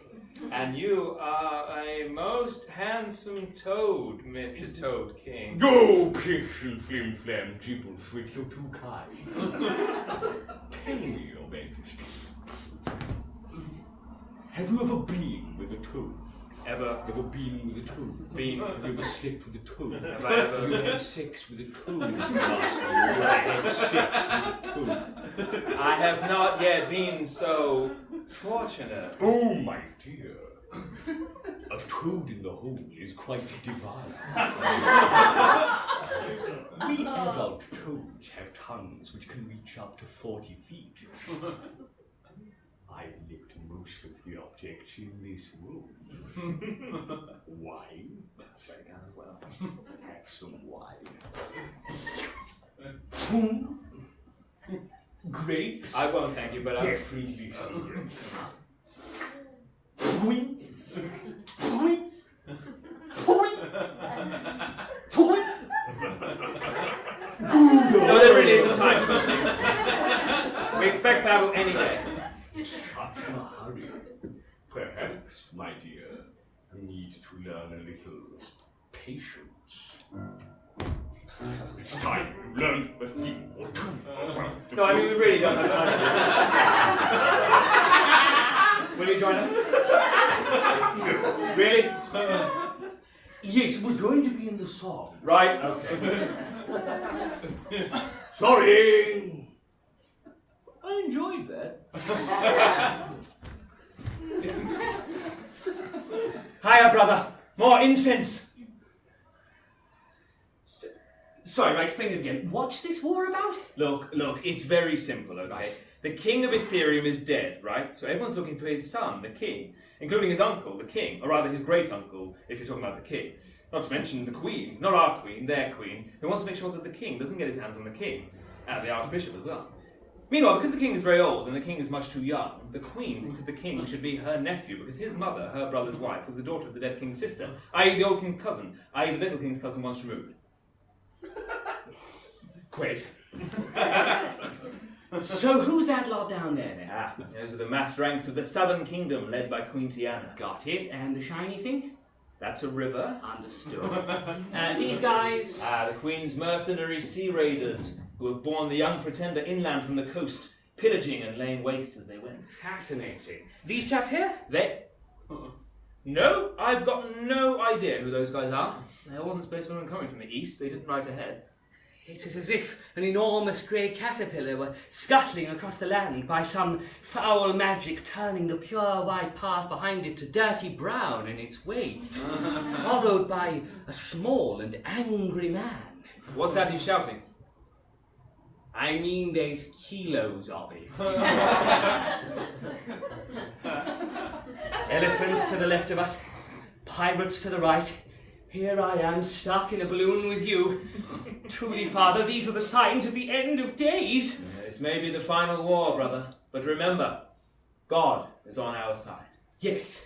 And you are a most handsome toad, Mr. Toad King. Go, patient flim-flam gibbleswick, you're too kind. Tell me, Your Majesty, have you ever been with a toad? Ever been with a toad? been... Have you ever slept with a toad? Have I ever... Have you had sex with a toad? Have you had sex with a toad? I have not yet been so fortunate. Oh, my dear. A toad in the hole is quite divine. We adult toads have tongues which can reach up to 40 feet. I've licked most of the objects in this room. Wine? That's very good as well. Have some wine. Grapes? I won't thank you, but Definitely cigarettes. No, there really isn't time to think. We expect battle any day. Such a hurry. Perhaps, my dear, you need to learn a little patience. It's time you learned a thing or two. No, I mean, we really don't have time for this. Will you join us? Really? Yes, we're going to be in the song. Right, okay. Sorry! I enjoyed that. Hiya, brother. More incense. Sorry, I explain it again. What's this war about? Look, it's very simple, okay? Right. The king of Ethereum is dead, right? So everyone's looking for his son, the king, including his uncle, the king, or rather his great-uncle, if you're talking about the king. Not to mention the queen, not our queen, their queen, who wants to make sure that the king doesn't get his hands on the king, and the archbishop as well. Meanwhile, because the king is very old and the king is much too young, the queen thinks that the king should be her nephew because his mother, her brother's wife, was the daughter of the dead king's sister, i.e. the old king's cousin, i.e. the little king's cousin once removed. Great. So who's that lot down there then? Ah, those are the massed ranks of the southern kingdom led by Queen Tiana. Got it. And the shiny thing? That's a river. Understood. These guys? Ah, the queen's mercenary sea raiders, who have borne the young pretender inland from the coast, pillaging and laying waste as they went. Fascinating. These chaps here? They... No, I've got no idea who those guys are. There wasn't supposed to be anyone coming from the east. They didn't write ahead. It is as if an enormous grey caterpillar were scuttling across the land by some foul magic, turning the pure white path behind it to dirty brown in its wake, followed by a small and angry man. What's that he's shouting? I mean, there's kilos of it. Elephants to the left of us, pirates to the right. Here I am, stuck in a balloon with you. Truly, Father, these are the signs of the end of days. This may be the final war, brother, but remember, God is on our side. Yes,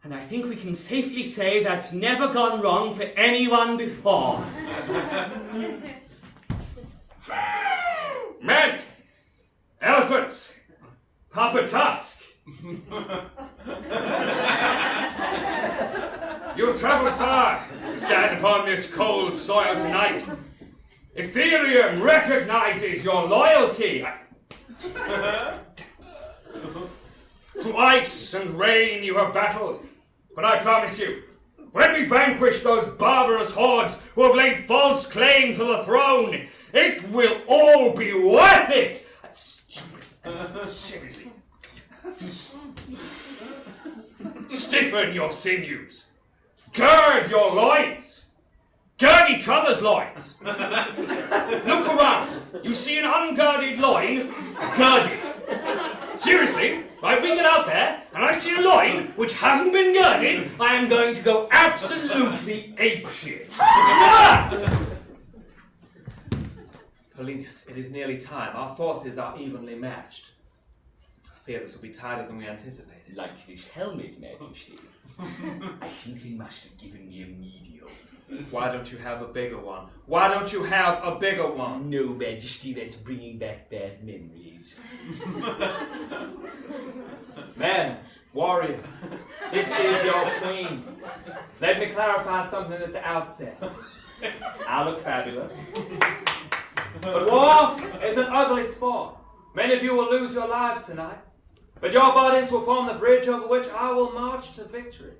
and I think we can safely say that's never gone wrong for anyone before. Men! Elephants! Papa Tusk! You've travelled far to stand upon this cold soil tonight. Ethereum recognizes your loyalty. Through ice and rain you have battled, but I promise you, when we vanquish those barbarous hordes who have laid false claim to the throne, it will all be worth it! Seriously. Stiffen your sinews. Gird your loins. Gird each other's loins. Look around. You see an ungirded loin? Gird it. Seriously, right, we get out there and I see a loin which hasn't been girded, I am going to go absolutely apeshit. Polinius, it is nearly time. Our forces are evenly matched. I fear this will be tighter than we anticipated. Like this helmet, Majesty. I think they must have given me a medium. Why don't you have a bigger one? Why don't you have a bigger one? No, Majesty, that's bringing back bad memories. Men, warriors, this is your queen. Let me clarify something at the outset. I look fabulous. But war is an ugly sport. Many of you will lose your lives tonight. But your bodies will form the bridge over which I will march to victory.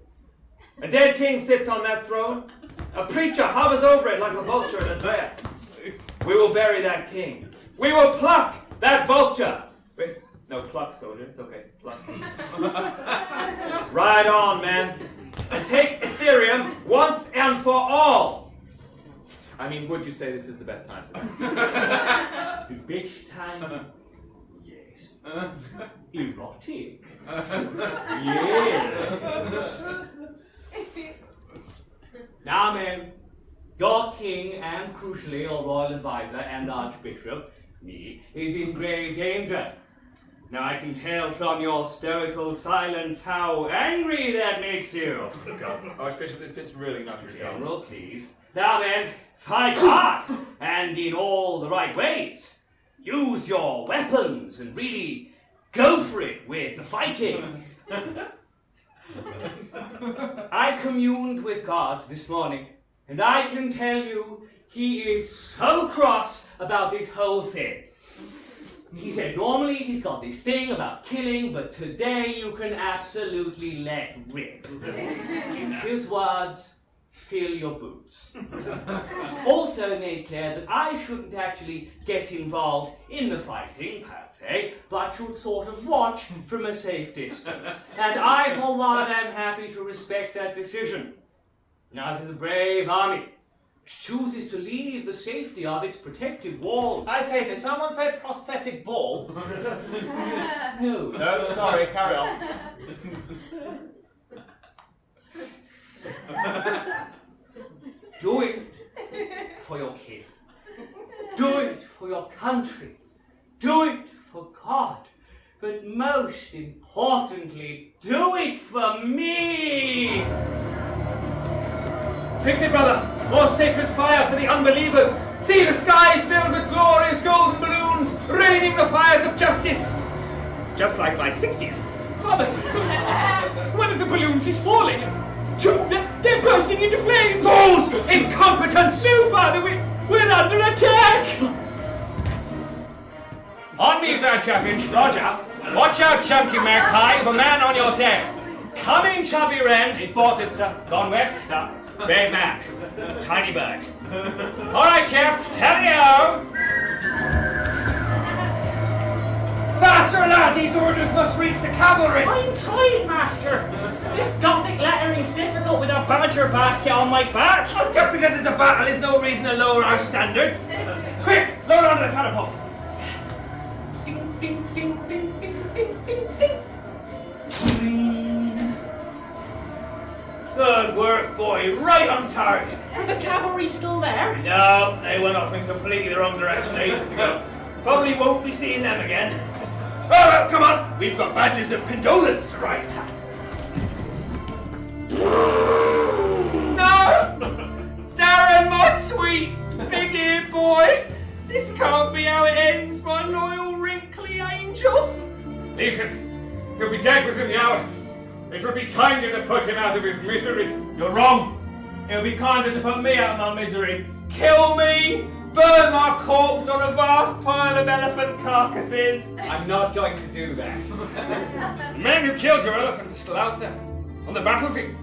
A dead king sits on that throne. A preacher hovers over it like a vulture in a dress. We will bury that king. We will pluck That vulture! Wait, no, pluck, soldier. It's okay. Pluck. Ride on, man. And take Ethereum once and for all! I mean, would you say this is the best time for that? The best time? Yes. Erotic? Yes. Now, men, your king and, crucially, your royal advisor and archbishop, me, is in grave danger. Now, I can tell from your stoical silence how angry that makes you. Archbishop, this bit's really not your job. General, please. Now then, fight hard, and in all the right ways. Use your weapons and really go for it with the fighting. I communed with God this morning, and I can tell you he is so cross about this whole thing. He said normally he's got this thing about killing, but today you can absolutely let rip. In his words, fill your boots. Also made clear that I shouldn't actually get involved in the fighting per se, but should sort of watch from a safe distance. And I, for one, am happy to respect that decision. Now, there's a brave army which chooses to leave the safety of its protective walls. I say, did someone say prosthetic balls? No. No, sorry, carry on. Do it for your king. Do it for your country. Do it for God. But most importantly, do it for me! Quickly, brother! More sacred fire for the unbelievers! See, the sky is filled with glorious golden balloons, raining the fires of justice! Just like my 60th. Father, one of the balloons is falling. They're bursting into flames! Fools! Incompetents! No, Father, we're under attack! On me, there, Chaffinch. Roger! Watch out, chunky magpie, you've a man on your tail. Coming, chubby wren. He's bought it, sir. Gone west? Big man. Tiny bird. All right, chaps, tally-o! Faster, lad! These orders must reach the cavalry! I'm trying, Master. This Gothic lettering's difficult with a badger basket on my back. Just because it's a battle is no reason to lower our standards. Quick, load onto the catapult. Ding, ding, ding, ding, ding, ding, ding, ding. Good work, boy. Right on target. Are the cavalry still there? No, they went off in completely the wrong direction ages ago. Probably won't be seeing them again. Oh, well, come on. We've got badges of condolence to write. No! Darren, my sweet, big-eared boy! This can't be how it ends, my loyal, wrinkly angel! Leave him. He'll be dead within the hour. It would be kinder to put him out of his misery. You're wrong. It'll be kinder to put me out of my misery. Kill me! Burn my corpse on a vast pile of elephant carcasses! I'm not going to do that. The men who killed your elephant are still out there, on the battlefield.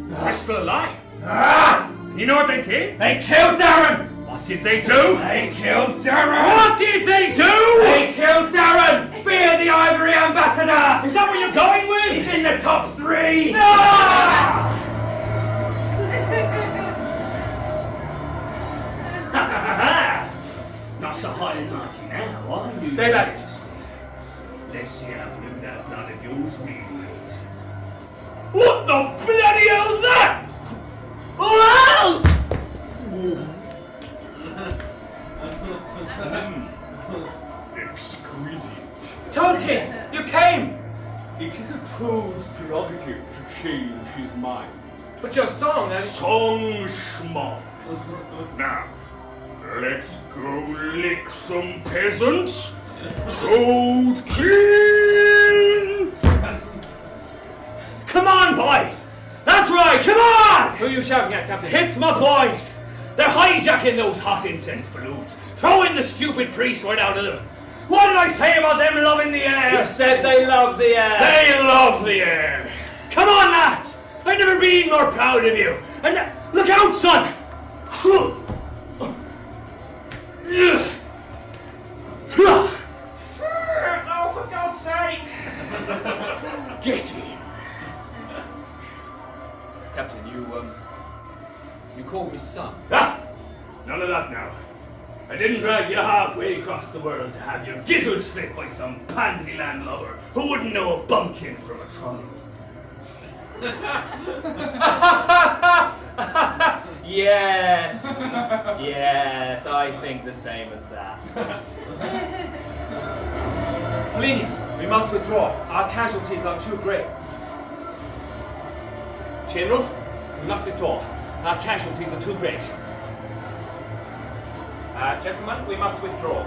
They're still alive. Ah! You know what they did? They killed Darren! What did they do? They killed Darren! What did they do? They killed Darren! Fear the Ivory Ambassador! Is that what you're going with? He's in the top 3! Not so hot and naughty now, are you? Stay back. Let's see how blue that blood of yours really is. What the bloody hell's that? Oh! Exquisite. Tolkien, you came! It is a troll's prerogative to change his mind. But your song and... Song schmuck. Now, let's go lick some peasants. Toad clean. Come on, boys. That's right, come on! Who are you shouting at, Captain? It's my boys. They're hijacking those hot incense balloons, throwing the stupid priest right out of them. What did I say about them loving the air? You said they love the air! They love the air. Come on, lads. I've never been more proud of you. And look out, son. I didn't drag you halfway across the world to have your gizzard slit by some pansy landlubber who wouldn't know a bumpkin from a trolley. Yes. Yes, I think the same as that. Polinius, we must withdraw. Our casualties are too great. General, we must withdraw. Our casualties are too great. Gentlemen, we must withdraw.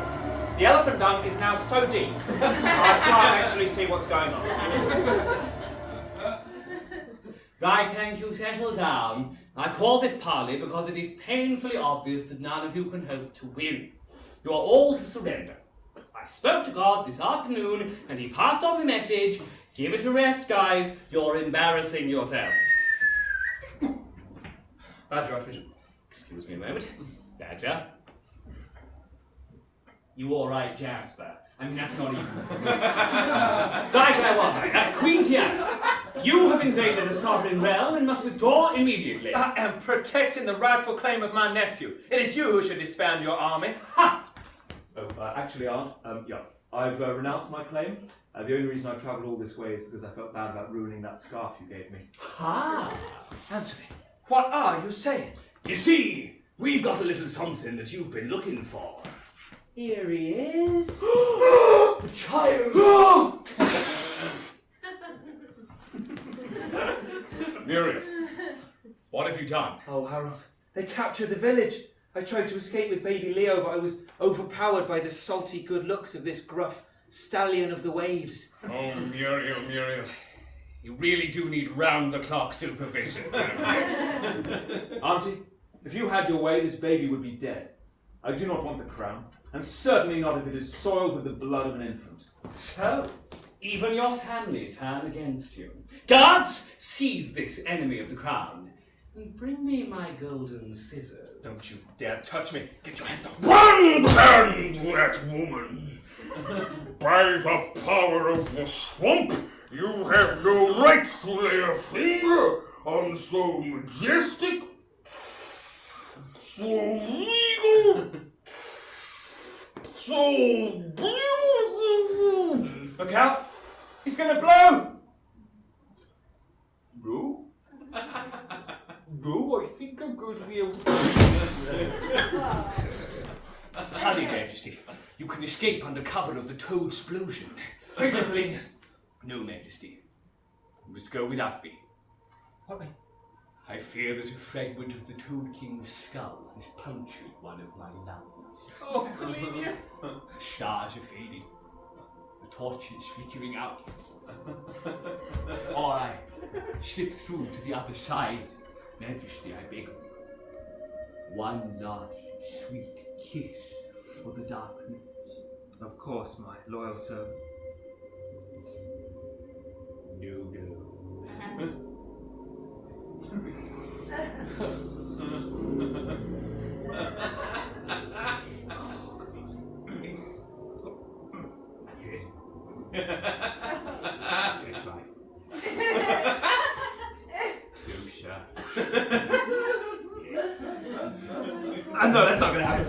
The elephant dung is now so deep, I can't actually see what's going on. Right, thank you, settle down. I call this parley because it is painfully obvious that none of you can hope to win. You are all to surrender. I spoke to God this afternoon, and he passed on the message. Give it a rest, guys. You're embarrassing yourselves. Badger, Archbishop. Excuse me a moment. Badger. You all right, Jasper? I mean, that's not even... Right, where was I? Queen Tiana. You have invaded a sovereign realm and must withdraw immediately. I am protecting the rightful claim of my nephew. It is you who should disband your army. Ha! Oh, actually, Aunt, yeah, I've renounced my claim. The only reason I travelled all this way is because I felt bad about ruining that scarf you gave me. Ha! Antony, what are you saying? You see, we've got a little something that you've been looking for. Here he is. The child! Muriel, what have you done? Oh, Harold, they captured the village. I tried to escape with baby Leo, but I was overpowered by the salty good looks of this gruff stallion of the waves. Oh, Muriel. You really do need round-the-clock supervision. Auntie, if you had your way, this baby would be dead. I do not want the crown, and certainly not if it is soiled with the blood of an infant. So, even your family turn against you. Guards, seize this enemy of the crown, and bring me my golden scissors. Don't you dare touch me. Get your hands off me. One hand, that woman! By the power of the swamp, you have no right to lay a finger on so majestic, so regal, so beautiful. Look out! He's gonna blow! No? No, I think I'm going to be able to... Hurry, Majesty. You can escape under cover of the toad explosion. Quickly, Polinius. No, Majesty. You must go without me. What way? I fear that a fragment of the Toad King's skull has punctured one of my lungs. Oh, Polinius. The stars are fading. The torch is flickering out. Before I slip through to the other side, Majesty, I beg of you, one last sweet kiss for the darkness. Of course, my loyal servant. No. That's right. Closer. No, that's not gonna happen.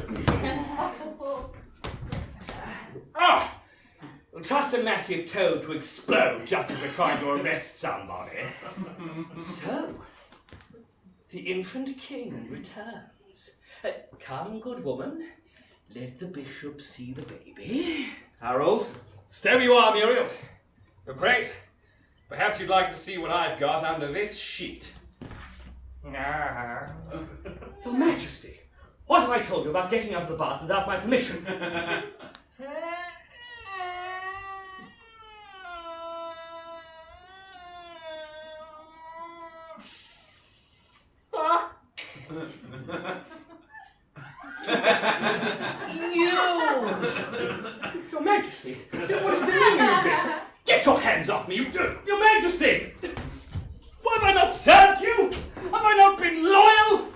We'll trust a massive toad to explode just as we're trying to arrest somebody. So, the infant king returns. Come, good woman, let the bishop see the baby. Harold? There you are, Muriel. Oh, great. Perhaps you'd like to see what I've got under this sheet. Your Majesty, what have I told you about getting out of the bath without my permission? Your Majesty, what is the meaning of this? Get your hands off me, Your Majesty! Have I not served you? Have I not been loyal?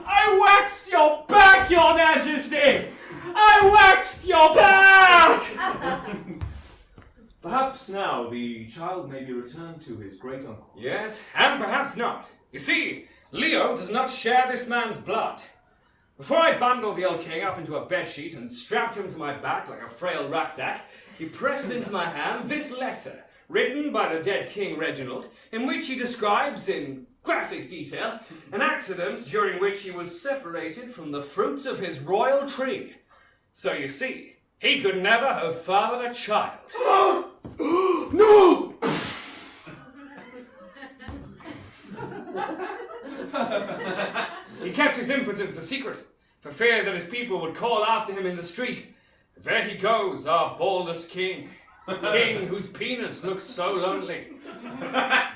I waxed your back, Your Majesty! I waxed your back! Perhaps now the child may be returned to his great-uncle. Yes, and perhaps not. You see, Leo does not share this man's blood. Before I bundled the old king up into a bedsheet and strapped him to my back like a frail rucksack, he pressed into my hand this letter, written by the dead King Reginald, in which he describes in graphic detail an accident during which he was separated from the fruits of his royal tree. So you see, he could never have fathered a child. No! He kept his impotence a secret, for fear that his people would call after him in the street, "There he goes, our ballless king. King whose penis looks so lonely.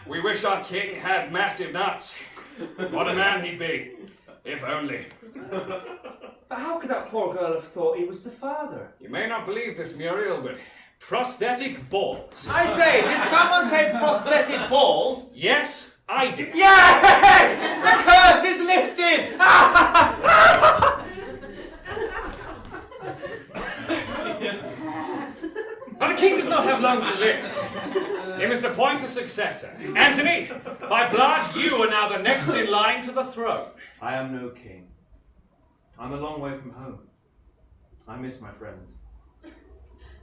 We wish our king had massive nuts. What a man he'd be, if only." But how could that poor girl have thought he was the father? You may not believe this, Muriel, but prosthetic balls. I say, did someone say prosthetic balls? Yes, I did. Yes! The curse is lifted! Now the king does not have long to live. He must appoint a successor. Anthony, by blood, you are now the next in line to the throne. I am no king. I'm a long way from home. I miss my friends.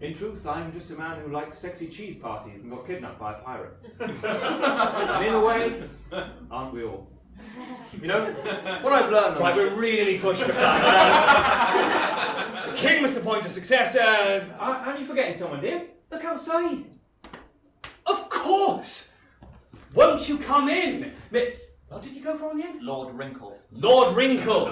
In truth, I'm just a man who likes sexy cheese parties and got kidnapped by a pirate. And in a way, aren't we all? You know, what I've learned... Right, we're really pushed for time. The king must appoint a successor. Aren't you forgetting someone, dear? Look outside. Of course! Won't you come in? What did you go for in the end? Lord Wrinkle. Lord Wrinkle!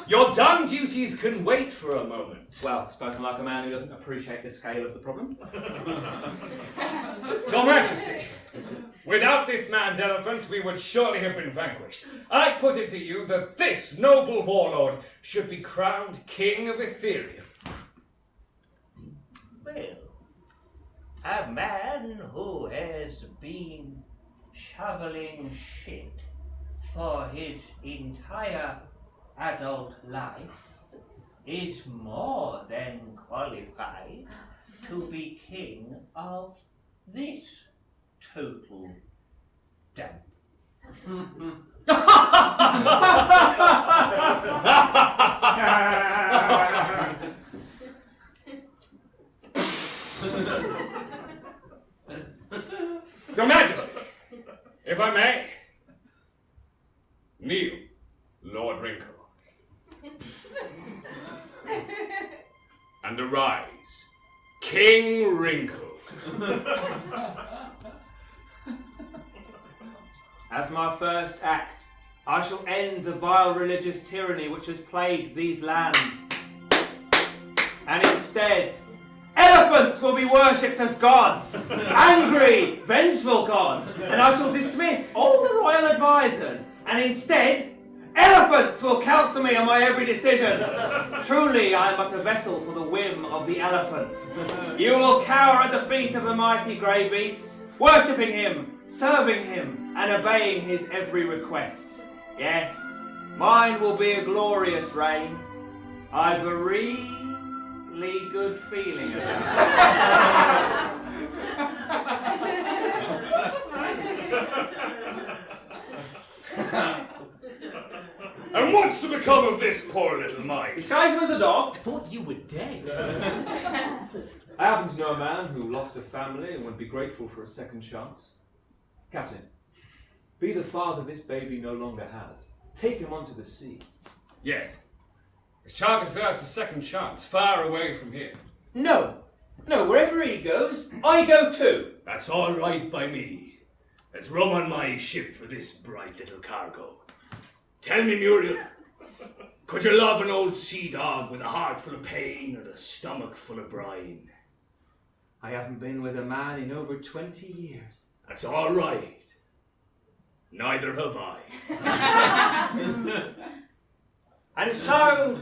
Your done duties can wait for a moment. Well, spoken like a man who doesn't appreciate the scale of the problem. Your Majesty, without this man's elephants, we would surely have been vanquished. I put it to you that this noble warlord should be crowned King of Ethereum. Well, a man who has been shoveling shit for his entire adult life is more than qualified to be king of this total dump. Your Majesty, if I may, kneel, Lord Wrinkle, and arise, King Wrinkle. As my first act, I shall end the vile religious tyranny which has plagued these lands. And instead, elephants will be worshipped as gods, angry, vengeful gods, and I shall dismiss all the royal advisors, and instead, elephants will counsel me on my every decision. Truly, I am but a vessel for the whim of the elephant. You will cower at the feet of the mighty grey beast, worshipping him, serving him, and obeying his every request. Yes, mine will be a glorious reign. I've a really good feeling about it. And what's to become of this poor little mite? Disguise him as a dog. I thought you were dead. I happen to know a man who lost a family and would be grateful for a second chance. Captain, be the father this baby no longer has. Take him onto the sea. Yes. His child deserves a second chance, far away from here. No, wherever he goes, I go too. That's all right by me. Let's roam on my ship for this bright little cargo. Tell me, Muriel, could you love an old sea dog with a heart full of pain and a stomach full of brine? I haven't been with a man in over 20 years. That's all right. Neither have I. And so,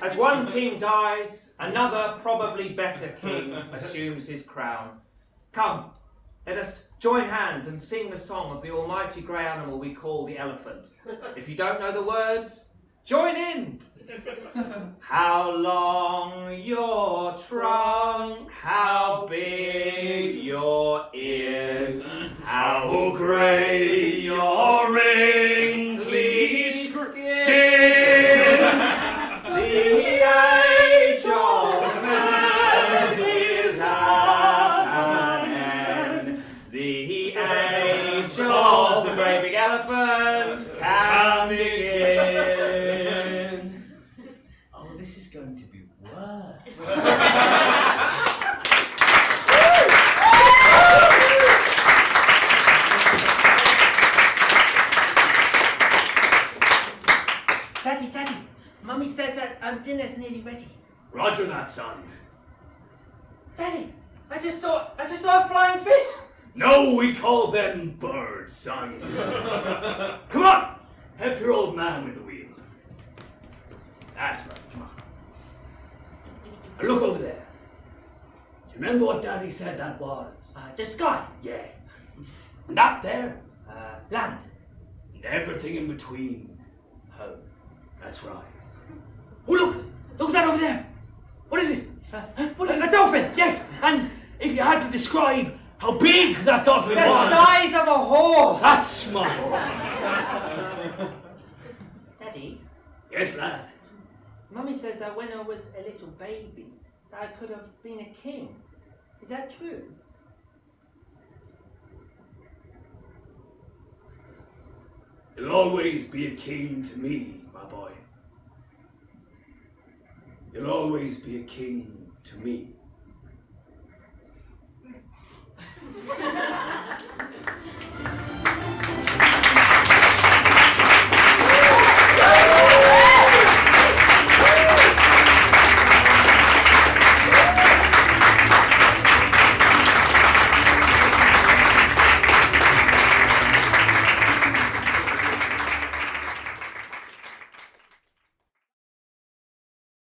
as one king dies, another probably better king assumes his crown. Come, let us join hands and sing the song of the almighty grey animal we call the elephant. If you don't know the words, join in. How long your trunk, how big your ears, how grey your wrinkly skin. that, son? Daddy, I just saw a flying fish. No, we call them birds, son. Come on, help your old man with the wheel. That's right, come on. Now look over there. Do you remember what Daddy said that was? The sky. Yeah. And that there? Land. And everything in between. Home. That's right. Oh, look! Look at that over there! What is it? What is it? A dolphin! Yes, and if you had to describe how big that dolphin The was... size of a horse! That's small. Daddy, Yes, lad. Mummy says that when I was a little baby, that I could have been a king. Is that true? You'll always be a king to me, my boy. You'll always be a king to me.